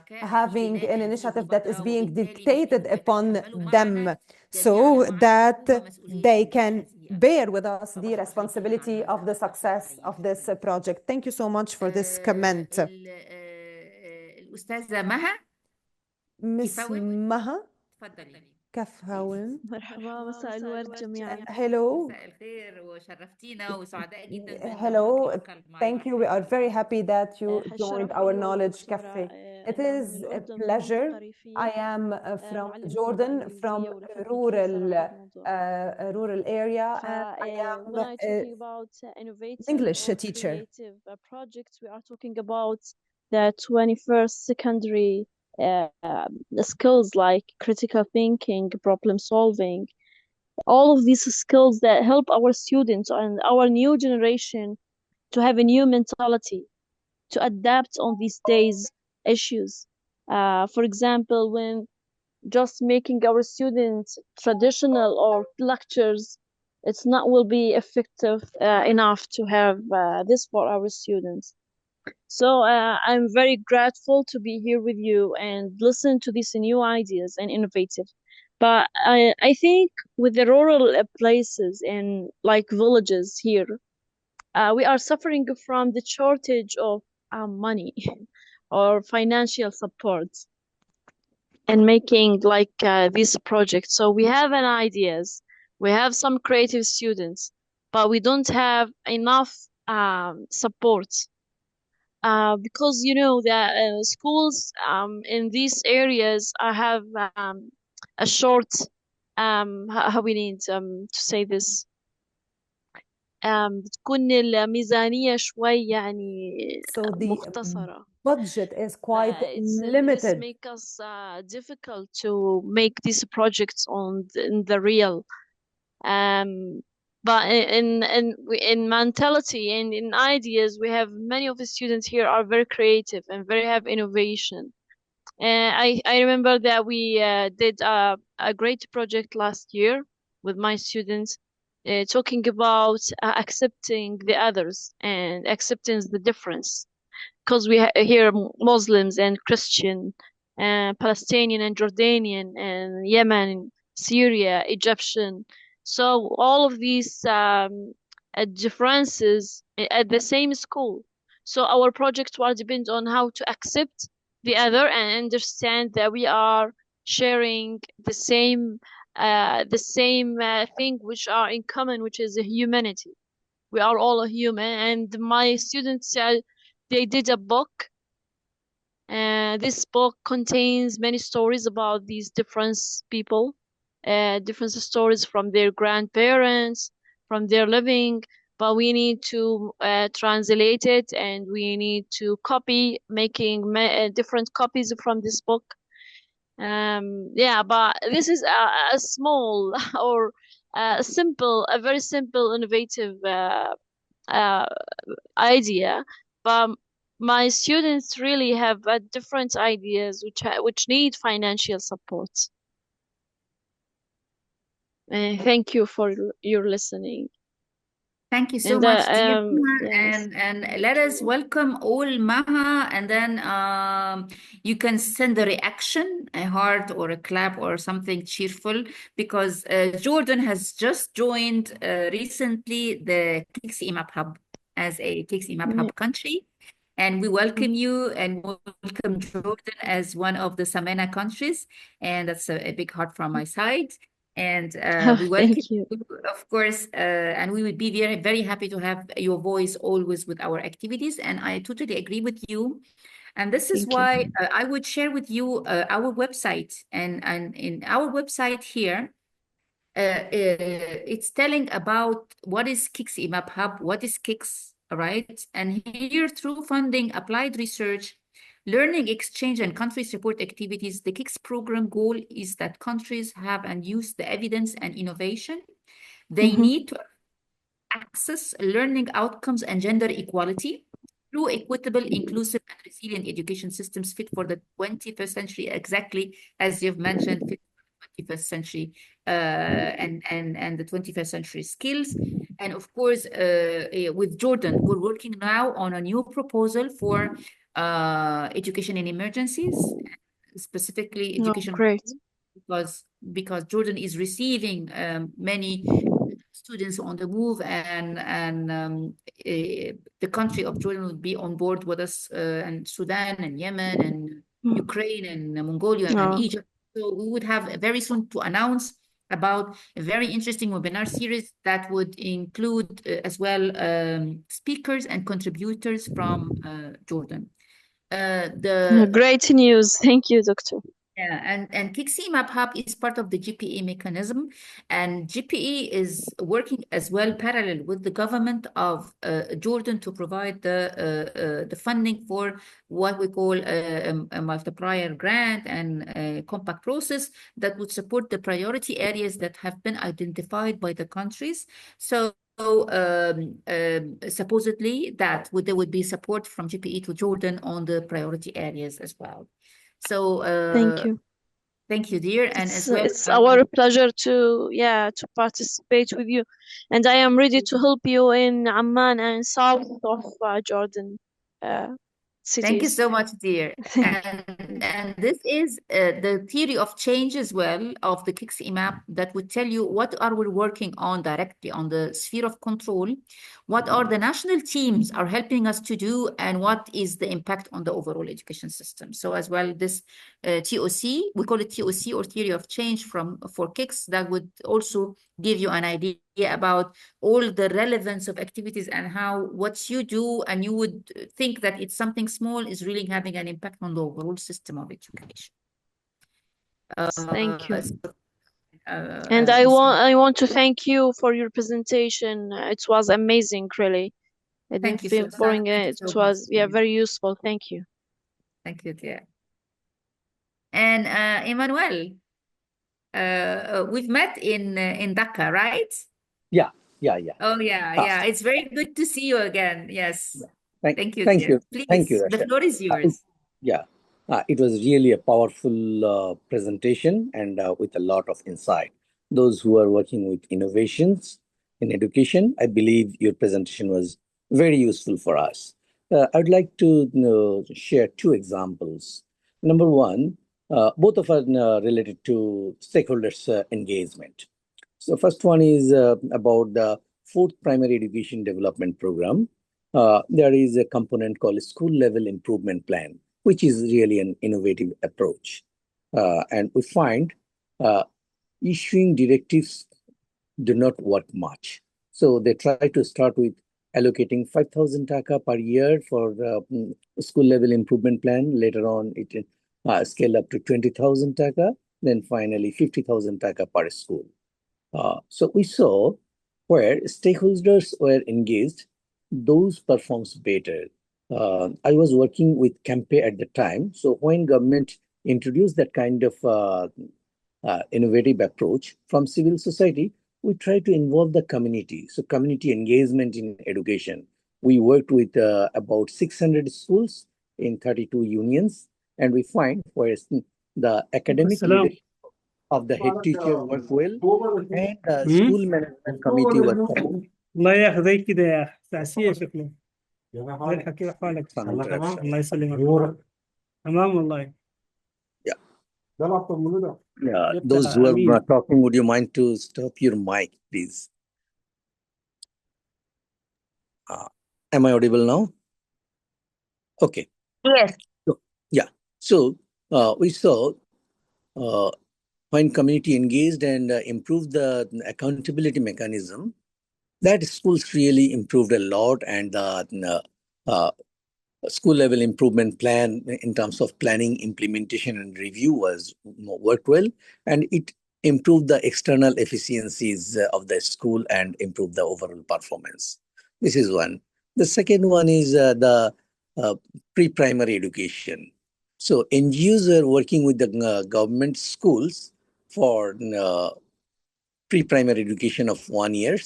having an initiative that is being dictated upon them, so that they can bear with us the responsibility of the success of this project. Thank you so much for this comment. الأستاذة مها Miss Maha تفضلي. كفهون. مرحبا، مساء الورد جميعا. Hello. مساء الخير وشرفتينا وسعداء جدا Hello. Thank you. We are very happy that you joined our Knowledge Cafe. It is a pleasure. I am from Jordan, from a rural area, and I am when I'm talking about innovative English or teacher. creative projects, we are talking about the 21st secondary skills like critical thinking, problem solving, all of these skills that help our students and our new generation to have a new mentality, to adapt on these days issues. For example, when just making our students traditional or lectures, it's not will be effective enough to have this for our students. So I'm very grateful to be here with you and listen to these new ideas and innovative. But I think with the rural places and like villages here, we are suffering from the shortage of money or financial support and making like these projects. So we have an ideas, we have some creative students, but we don't have enough support. Because you know that schools in these areas have a short how we need to say this بتكون الميزانية شوي يعني So the مختصرة. budget is quite This limited. make us difficult to make these projects in the real. But in mentality and in ideas, we have many of the students here are very creative and very have innovation. I remember that we did a great project last year with my students, talking about accepting the others and accepting the difference. Because we here Muslims and Christian, Palestinian and Jordanian and Yemen, Syria, Egyptian. So all of these differences at the same school. So our project will depend on how to accept the other and understand that we are sharing the same thing which are in common, which is humanity. We are all a human. And my students they did a book. This book contains many stories about these different people, different stories from their grandparents, from their living. But we need to translate it, and we need to copy, making different copies from this book. Yeah, but this is a small or a very simple, innovative idea. But my students really have different ideas which need financial support. Thank you for your listening. Thank you so And much, dear Maha. yes. And let us welcome all Maha, and then you can send a reaction, a heart or a clap or something cheerful, because Jordan has just joined recently the KIX EMAP Hub as a KIX EMAP Hub country. And we welcome you and welcome Jordan as one of the Samena countries. And that's a big heart from my side. And we welcome you, of course, and we would be very, very happy to have your voice always with our activities. And I totally agree with you. And this is why I would share with you our website. And in our website here, it's telling about what is KIX EMAP Hub, what is KIX, right? And here, through funding, applied research, learning exchange, and country support activities, the KIX program goal is that countries have and use the evidence and innovation they need to access learning outcomes and gender equality through equitable, inclusive, and resilient education systems fit for the 21st century, exactly as you've mentioned, fit for the 21st century and the 21st century skills. And of course, with Jordan, we're working now on a new proposal for education in emergencies, specifically education. Great. Because Jordan is receiving many students on the move, and the country of Jordan would be on board with us, and Sudan and Yemen and Ukraine and Mongolia and Egypt. So we would have very soon to announce about a very interesting webinar series that would include as well speakers and contributors from Jordan. Great news. Thank you, Doctor. Yeah, and KIX EMAP Hub is part of the GPE mechanism, and GPE is working as well parallel with the government of Jordan to provide the funding for what we call a multiplier grant and a compact process that would support the priority areas that have been identified by the countries. So supposedly there would be support from GPE to Jordan on the priority areas as well. So thank you, dear. And as well, it's our pleasure to participate with you, and I am ready to help you in Amman and south of Jordan cities. Thank you so much, dear. And this is the theory of change as well of the KIX EMAP that would tell you what are we working on directly on the sphere of control, what are the national teams are helping us to do, and what is the impact on the overall education system. So as well, this TOC, we call it TOC or theory of change for KIX, that would also give you an idea about all the relevance of activities and how what you do and you would think that it's something small is really having an impact on the overall system of education. Thank you. And I want to thank you for your presentation. It was amazing, really. I didn't feel boring. It was very useful. Thank you. Thank you, dear. And Emmanuel, we've met in Dhaka, right? Yeah. Oh, yeah. It's very good to see you again. Yes. Thank you. Thank you. Please, Thank you, the Rasha. floor is yours. Yeah. It was really a powerful presentation and with a lot of insight. Those who are working with innovations in education, I believe your presentation was very useful for us. I'd like to share two examples. Number one, both of are related to stakeholders engagement. So first one is about the fourth primary education development program. There is a component called school level improvement plan, which is really an innovative approach. And we find issuing directives do not work much. So they try to start with allocating 5,000 taka per year for school level improvement plan. Later on, it scale up to 20,000 taka, then finally 50,000 taka per school. So we saw where stakeholders were engaged, those performs better. I was working with Café at the time. So when government introduced that kind of innovative approach from civil society, we try to involve the community. So community engagement in education. We worked with about 600 schools in 32 unions, and we find where the academic leadership of the head teacher work well, and the school management committee was supported. الله ياخذك كده يا اخي تعسيه شكله يلحق كيف حالك الله يسلمك تمام والله Yeah, those who are not talking, would you mind to stop your mic, please? Am I audible now? Okay. Yes. So, yeah. So we saw when community engaged and improved the accountability mechanism, that schools really improved a lot, and the school level improvement plan in terms of planning, implementation, and review was worked well, and it improved the external efficiencies of the school and improved the overall performance. This is one. The second one is the pre-primary education. So NGOs are working with the government schools for pre-primary education of 1 year.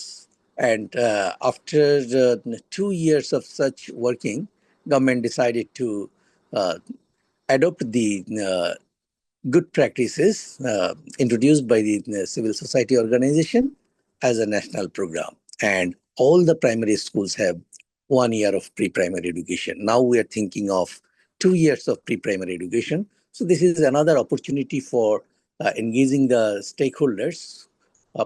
And after 2 years of such working, government decided to adopt the good practices introduced by the civil society organization as a national program. And all the primary schools have 1 year of pre-primary education. Now we are thinking of 2 years of pre-primary education. So this is another opportunity for engaging the stakeholders,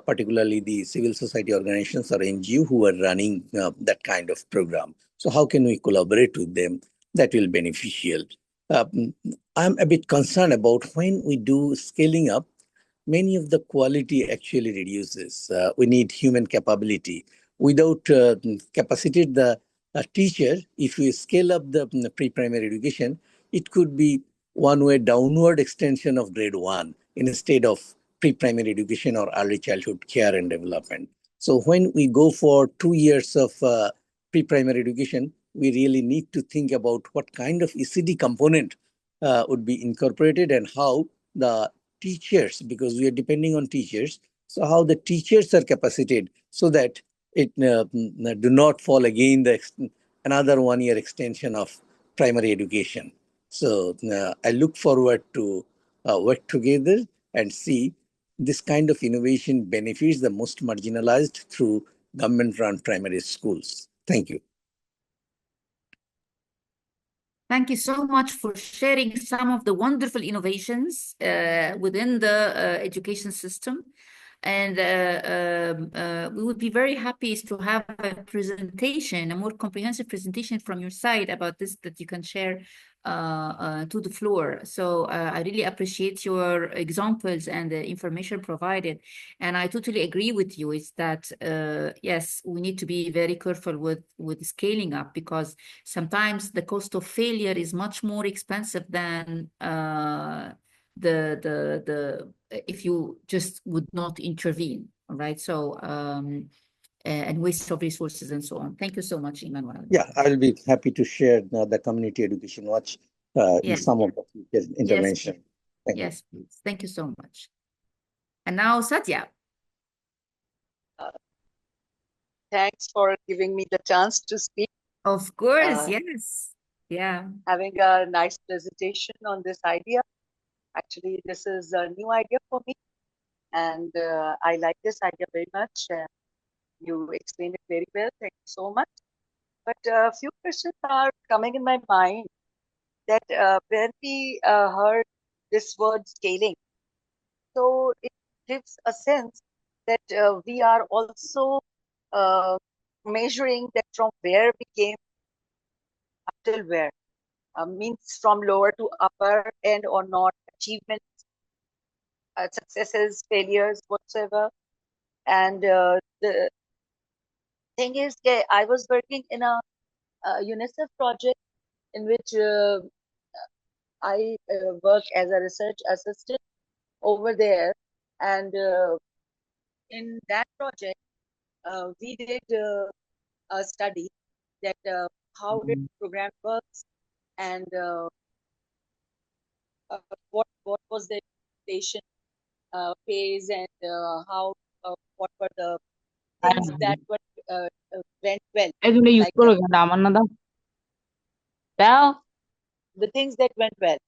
particularly the civil society organizations or NGO who are running that kind of program. So how can we collaborate with them? That will be beneficial. I'm a bit concerned about when we do scaling up, many of the quality actually reduces. We need human capability. Without capacitate the teacher, if we scale up the pre-primary education, it could be one-way downward extension of grade 1 instead of pre-primary education or early childhood care and development. So when we go for 2 years of pre-primary education, we really need to think about what kind of ECD component would be incorporated and how the teachers, because we are depending on teachers, so how the teachers are capacitated so that it do not fall again another 1 year extension of primary education. So I look forward to work together and see this kind of innovation benefits the most marginalized through government-run primary schools. Thank you. Thank you so much for sharing some of the wonderful innovations within the education system. And we would be very happy to have a presentation, a more comprehensive presentation from your side about this that you can share to the floor. So I really appreciate your examples and the information provided. And I totally agree with you is that, yes, we need to be very careful with scaling up, because sometimes the cost of failure is much more expensive than if you just would not intervene, all right? So and waste of resources and so on. Thank you so much, Emmanuel. Yeah, I'll be happy to share the community education watch in some of the intervention. Yes, please. Thank you so much. And now Satya. Thanks for giving me the chance to speak. Of course, yes. Yeah, having a nice presentation on this idea. Actually, this is a new idea for me, and I like this idea very much. You explained it very well. Thank you so much. But a few questions are coming in my mind that when we heard this word scaling, so it gives a sense that we are also uh, measuring that from where we came up till where. Means from lower to upper end or not, achievements, successes, failures, whatsoever. And the thing is, I was working in a UNICEF project in which I work as a research assistant over there. And in that project, we did a study that how did program works and what was the implementation phase and how what were the things that were went well, এগুলো use like করো কেন আমার না দাও দাও the things that went well.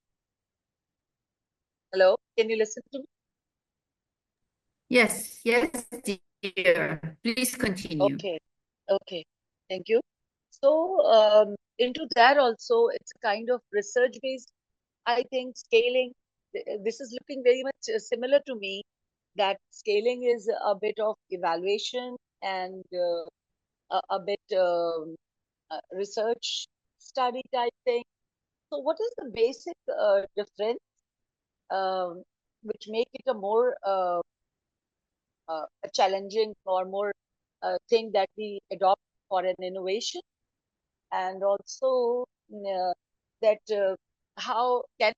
Hello, can you listen to me? Yes, yes, dear. Please continue. Okay, thank you. So into that also, it's a kind of research based, I think, scaling. This is looking very much similar to me, that scaling is a bit of evaluation and a bit research study type thing. So what is the basic difference which make it a more a challenging or more thing that we adopt for an innovation? And also that how can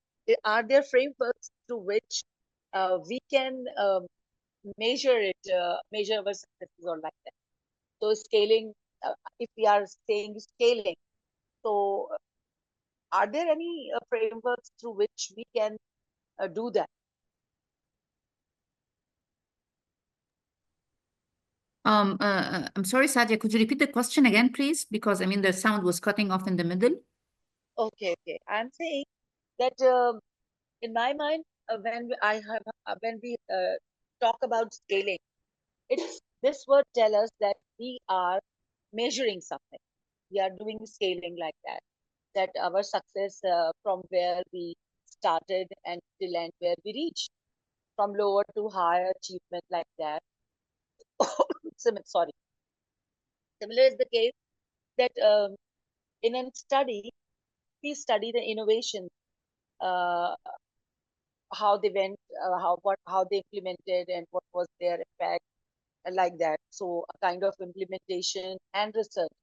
are there frameworks through which we can measure it, measure our successes or like that? So scaling, if we are saying scaling, so are there any frameworks through which we can do that? I'm sorry, Sadia, could you repeat the question again, please? Because I mean, the sound was cutting off in the middle. Okay. I'm saying that in my mind, when we talk about scaling, it's this word tell us that we are measuring something. We are doing scaling like that. That our success from where we started and till end where we reached, from lower to higher achievement like that. Sorry. Similar is the case that in a study, we study the innovation, uh, how they went, how they implemented, and what was their effect, like that. So a kind of implementation and research.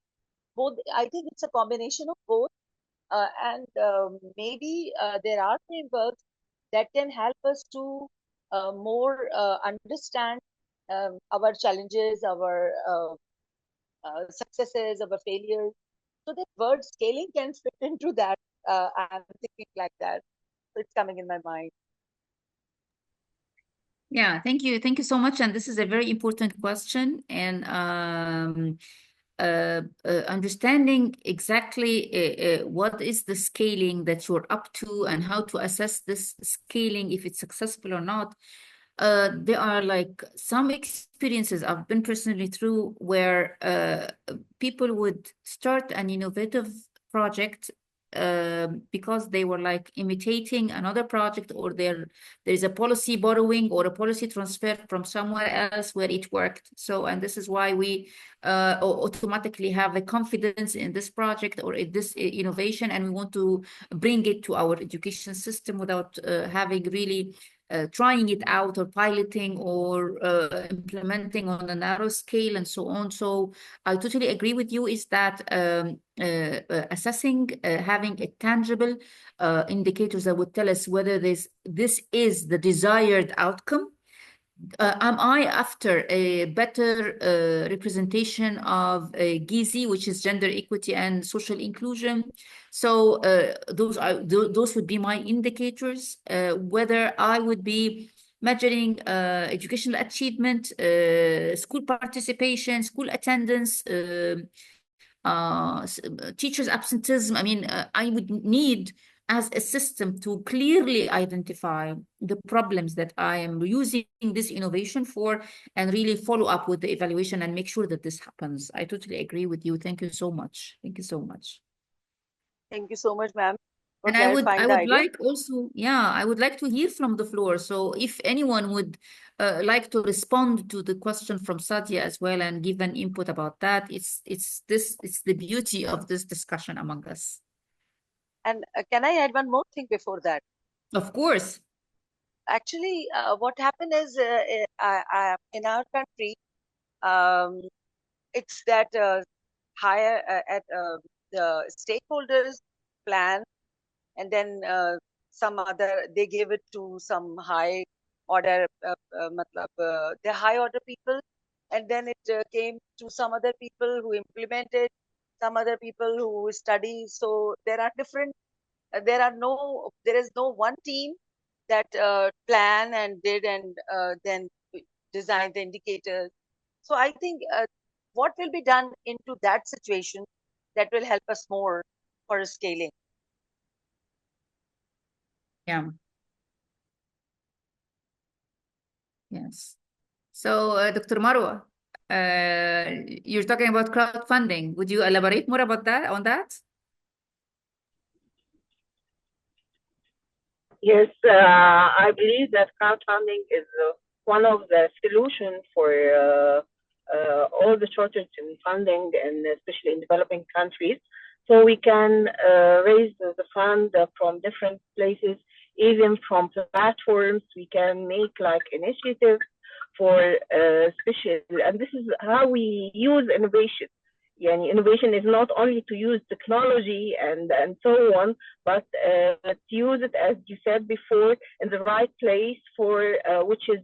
Both, I think it's a combination of both, and maybe there are frameworks that can help us to more understand our challenges, our successes, our failures. So that word scaling can fit into that. I'm thinking like that. So it's coming in my mind. Yeah, thank you. Thank you so much. And this is a very important question. And understanding exactly what is the scaling that you're up to and how to assess this scaling, if it's successful or not. There are like some experiences I've been personally through where people would start an innovative project because they were like imitating another project, or there is a policy borrowing or a policy transfer from somewhere else where it worked. So, and this is why we automatically have a confidence in this project or in this innovation, and we want to bring it to our education system without having really trying it out or piloting or implementing on a narrow scale and so on. So I totally agree with you, is that assessing, having a tangible indicators that would tell us whether this is the desired outcome. Am I after a better representation of GIZI, which is gender equity and social inclusion? So those would be my indicators. Whether I would be measuring educational achievement, school participation, school attendance, teachers' absenteeism. I mean, I would need as a system to clearly identify the problems that I am using this innovation for and really follow up with the evaluation and make sure that this happens. I totally agree with you. Thank you so much. Thank you so much. Thank you so much, ma'am, for And I would clarifying the idea. like also, yeah, I would like to hear from the floor. So if anyone would like to respond to the question from Sadia as well and give an input about that, it's the beauty of this discussion among us. And can I add one more thing before that? Of course. Actually, what happened is in our country, it's that higher at the stakeholders plan, and then some other, they give it to some high order, the high order people, and then it came to some other people who implemented, some other people who study. So there are different, there is no one team that plan and did and then design the indicators. So I think what will be done into that situation that will help us more for scaling. Yeah. Yes. So, Dr. Marwa, you're talking about crowdfunding. Would you elaborate more about that, on that? Yes, I believe that crowdfunding is one of the solutions for all the shortage in funding, and especially in developing countries. So we can raise the fund from different places, even from platforms. We can make like initiatives for special, and this is how we use innovation. Yani innovation is not only to use technology and so on, but to use it, as you said before, in the right place for which is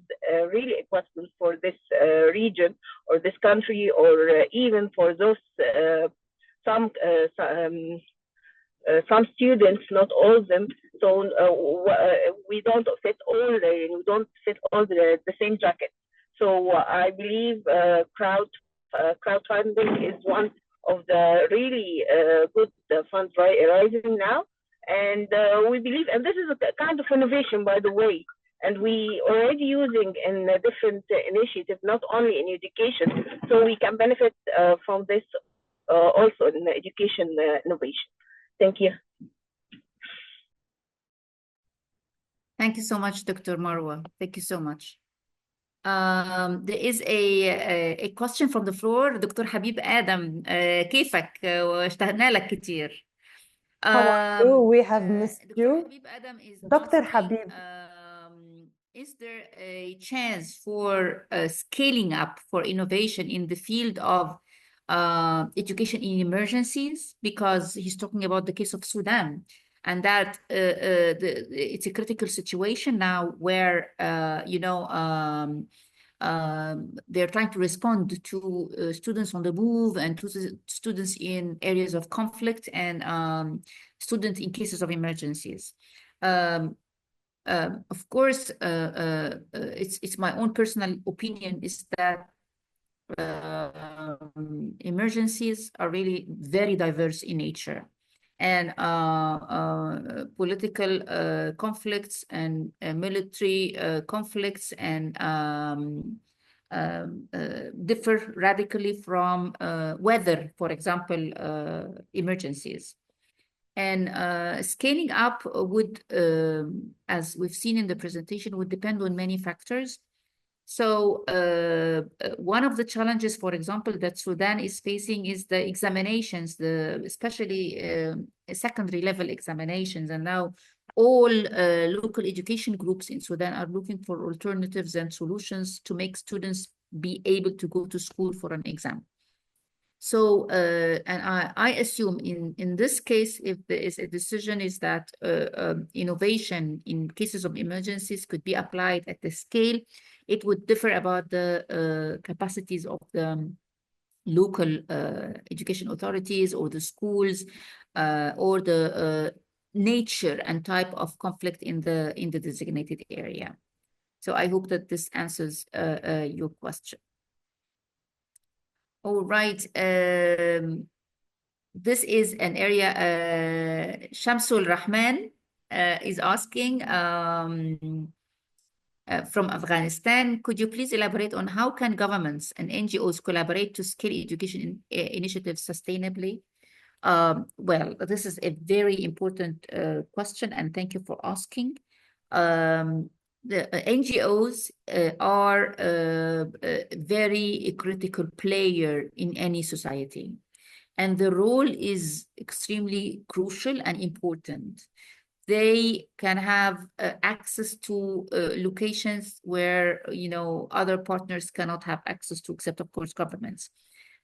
really equitable for this region or this country, or even for those some students, not all of them. So we don't fit all the same jacket. So I believe crowdfunding is one of the really good funds rising now, and we believe, and this is a kind of innovation, by the way, and we already using in different initiatives, not only in education, so we can benefit from this also in education innovation. Thank you. Thank you so much, Dr. Marwa. Thank you so much. There is a question from the floor. دكتور حبيب آدم, كيفك؟ واشتهنا لك كتير. How are you? We have missed you. Dr. Habib. Is there a chance for scaling up for innovation in the field of education in emergencies? Because he's talking about the case of Sudan, and that it's a critical situation now where, they're trying to respond to students on the move and to students in areas of conflict and students in cases of emergencies. Of course, it's my own personal opinion is that emergencies are really very diverse in nature, and political conflicts and military conflicts and differ radically from weather, for example, emergencies. And scaling up would, as we've seen in the presentation, would depend on many factors. So one of the challenges, for example, that Sudan is facing is the examinations, especially secondary level examinations. And now all local education groups in Sudan are looking for alternatives and solutions to make students be able to go to school for an exam. So, and I assume in this case, if there is a decision, is that innovation in cases of emergencies could be applied at the scale. It would differ about the capacities of the local education authorities or the schools or the nature and type of conflict in the designated area. So I hope that this answers your question. All right. this is an area Shamsul Rahman is asking from Afghanistan. Could you please elaborate on how can governments and NGOs collaborate to scale education initiatives sustainably? Well, this is a very important question, and thank you for asking. The NGOs are a very critical player in any society, and the role is extremely crucial and important. They can have access to locations where, you know, other partners cannot have access to, except of course governments.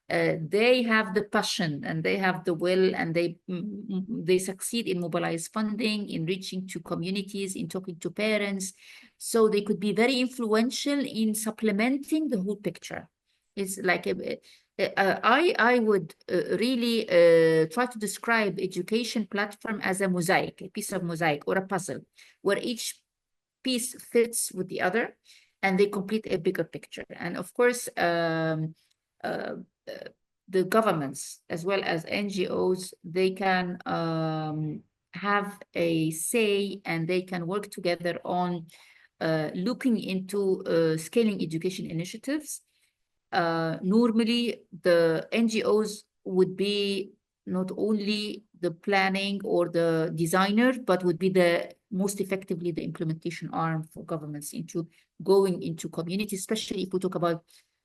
They have the passion and they have the will, and they succeed in mobilize funding, in reaching to communities, in talking to parents. So they could be very influential in supplementing the whole picture. It's like I would really try to describe education platform as a mosaic, a piece of mosaic or a puzzle, where each piece fits with the other and they complete a bigger picture. And of course, the governments as well as NGOs, they can have a say, and they can work together on looking into scaling education initiatives. Normally, the NGOs would be not only the planning or the designer, but would be the most effectively the implementation arm for governments into going into communities, especially if we talk about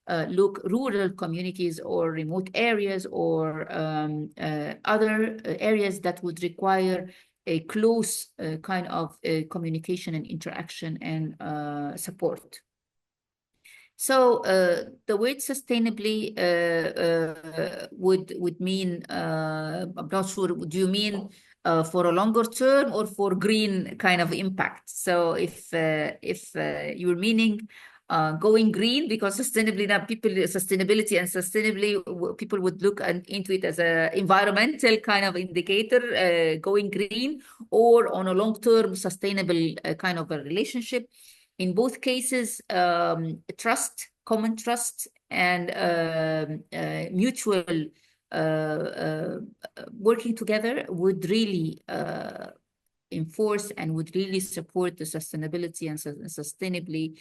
rural communities or remote areas or other areas that would require a close kind of communication and interaction and support. So the word sustainably would mean, I'm not sure, do you mean for a longer term or for green kind of impact? So if you're meaning going green, because sustainably now sustainability and sustainably people would look into it as an environmental kind of indicator, going green, or on a long-term sustainable kind of a relationship. In both cases, trust, common trust, and mutual working together would really enforce and would really support the sustainability and sustainably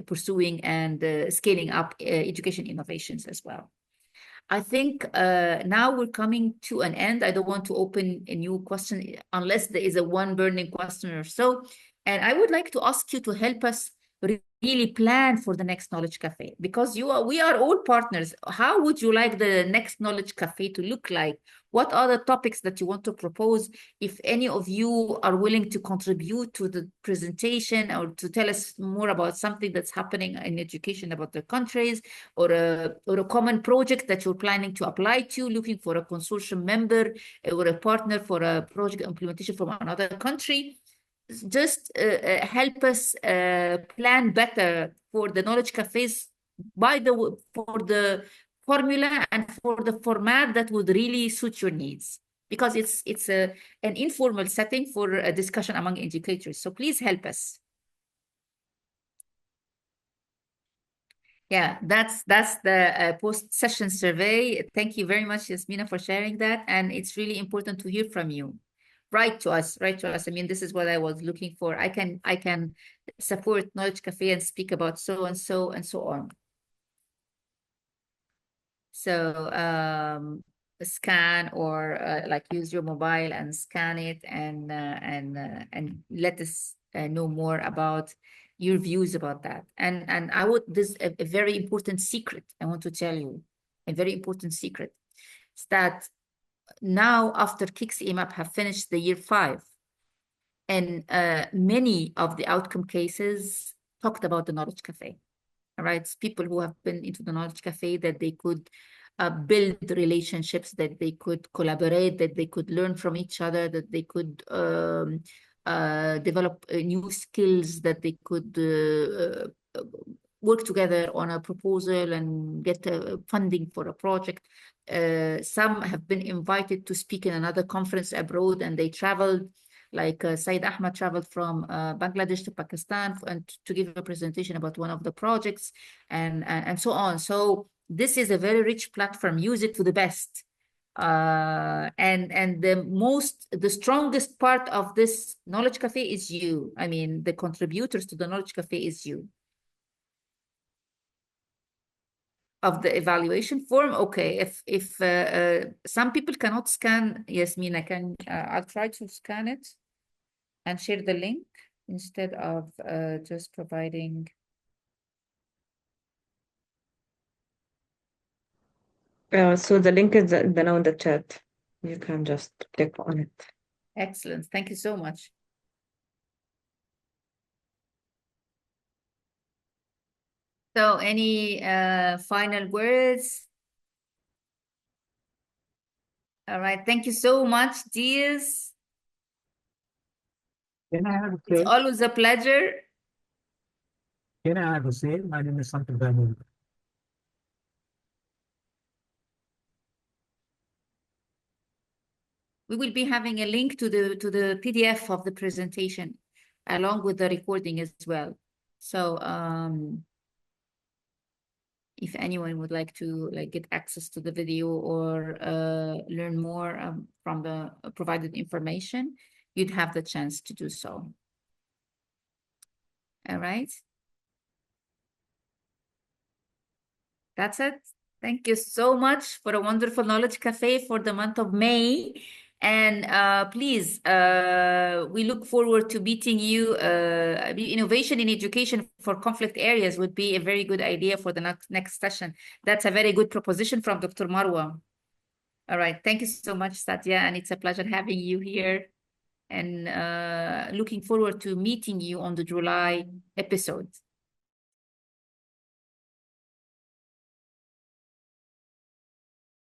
pursuing and scaling up education innovations as well. I think now we're coming to an end. I don't want to open a new question unless there is a one burning question or so. And I would like to ask you to help us really plan for the next Knowledge Cafe, because we are all partners. How would you like the next Knowledge Cafe to look like? What are the topics that you want to propose? If any of you are willing to contribute to the presentation or to tell us more about something that's happening in education about the countries, or a common project that you're planning to apply to, looking for a consortium member or a partner for a project implementation from another country, just help us plan better for the Knowledge Cafés for the formula and for the format that would really suit your needs, because it's an informal setting for a discussion among educators. So please help us. Yeah, that's the post-session survey. Thank you very much, Yasmina, for sharing that. And it's really important to hear from you. Write to us. I mean, this is what I was looking for. I can support Knowledge Cafe and speak about so and so and so on. So scan or like use your mobile and scan it and let us know more about your views about that. And I would, this a very important secret I want to tell you, a very important secret, is that now after KIX EMAP have finished the year 5, and many of the outcome cases talked about the Knowledge Cafe. All right, people who have been into the Knowledge Cafe, that they could build relationships, that they could collaborate, that they could learn from each other, that they could develop new skills, that they could work together on a proposal and get funding for a project. Some have been invited to speak in another conference abroad, and they traveled, like Saeed Ahmed traveled from Bangladesh to Pakistan and to give a presentation about one of the projects, and so on. So this is a very rich platform. Use it to the best. And the strongest part of this Knowledge Cafe is you. I mean, the contributors to the Knowledge Cafe is you. Of the evaluation form, okay. If some people cannot scan, Yasmin, I'll try to scan it and share the link instead of just providing. So the link is now in the chat. You can just click on it. Excellent. Thank you so much. So any final words? All right. Thank you so much, dears. Can I have a It's say? always a pleasure. Can I have a say? My name is Santo Daniel. We will be having a link to the PDF of the presentation along with the recording as well. So if anyone would like to get access to the video or learn more from the provided information, you'd have the chance to do so. All right. That's it. Thank you so much for a wonderful Knowledge Cafe for the month of May. And please, we look forward to meeting you. Innovation in education for conflict areas would be a very good idea for the next session. That's a very good proposition from Dr. Marwa. All right. Thank you so much, Satya. And it's a pleasure having you here. And looking forward to meeting you on the July episode.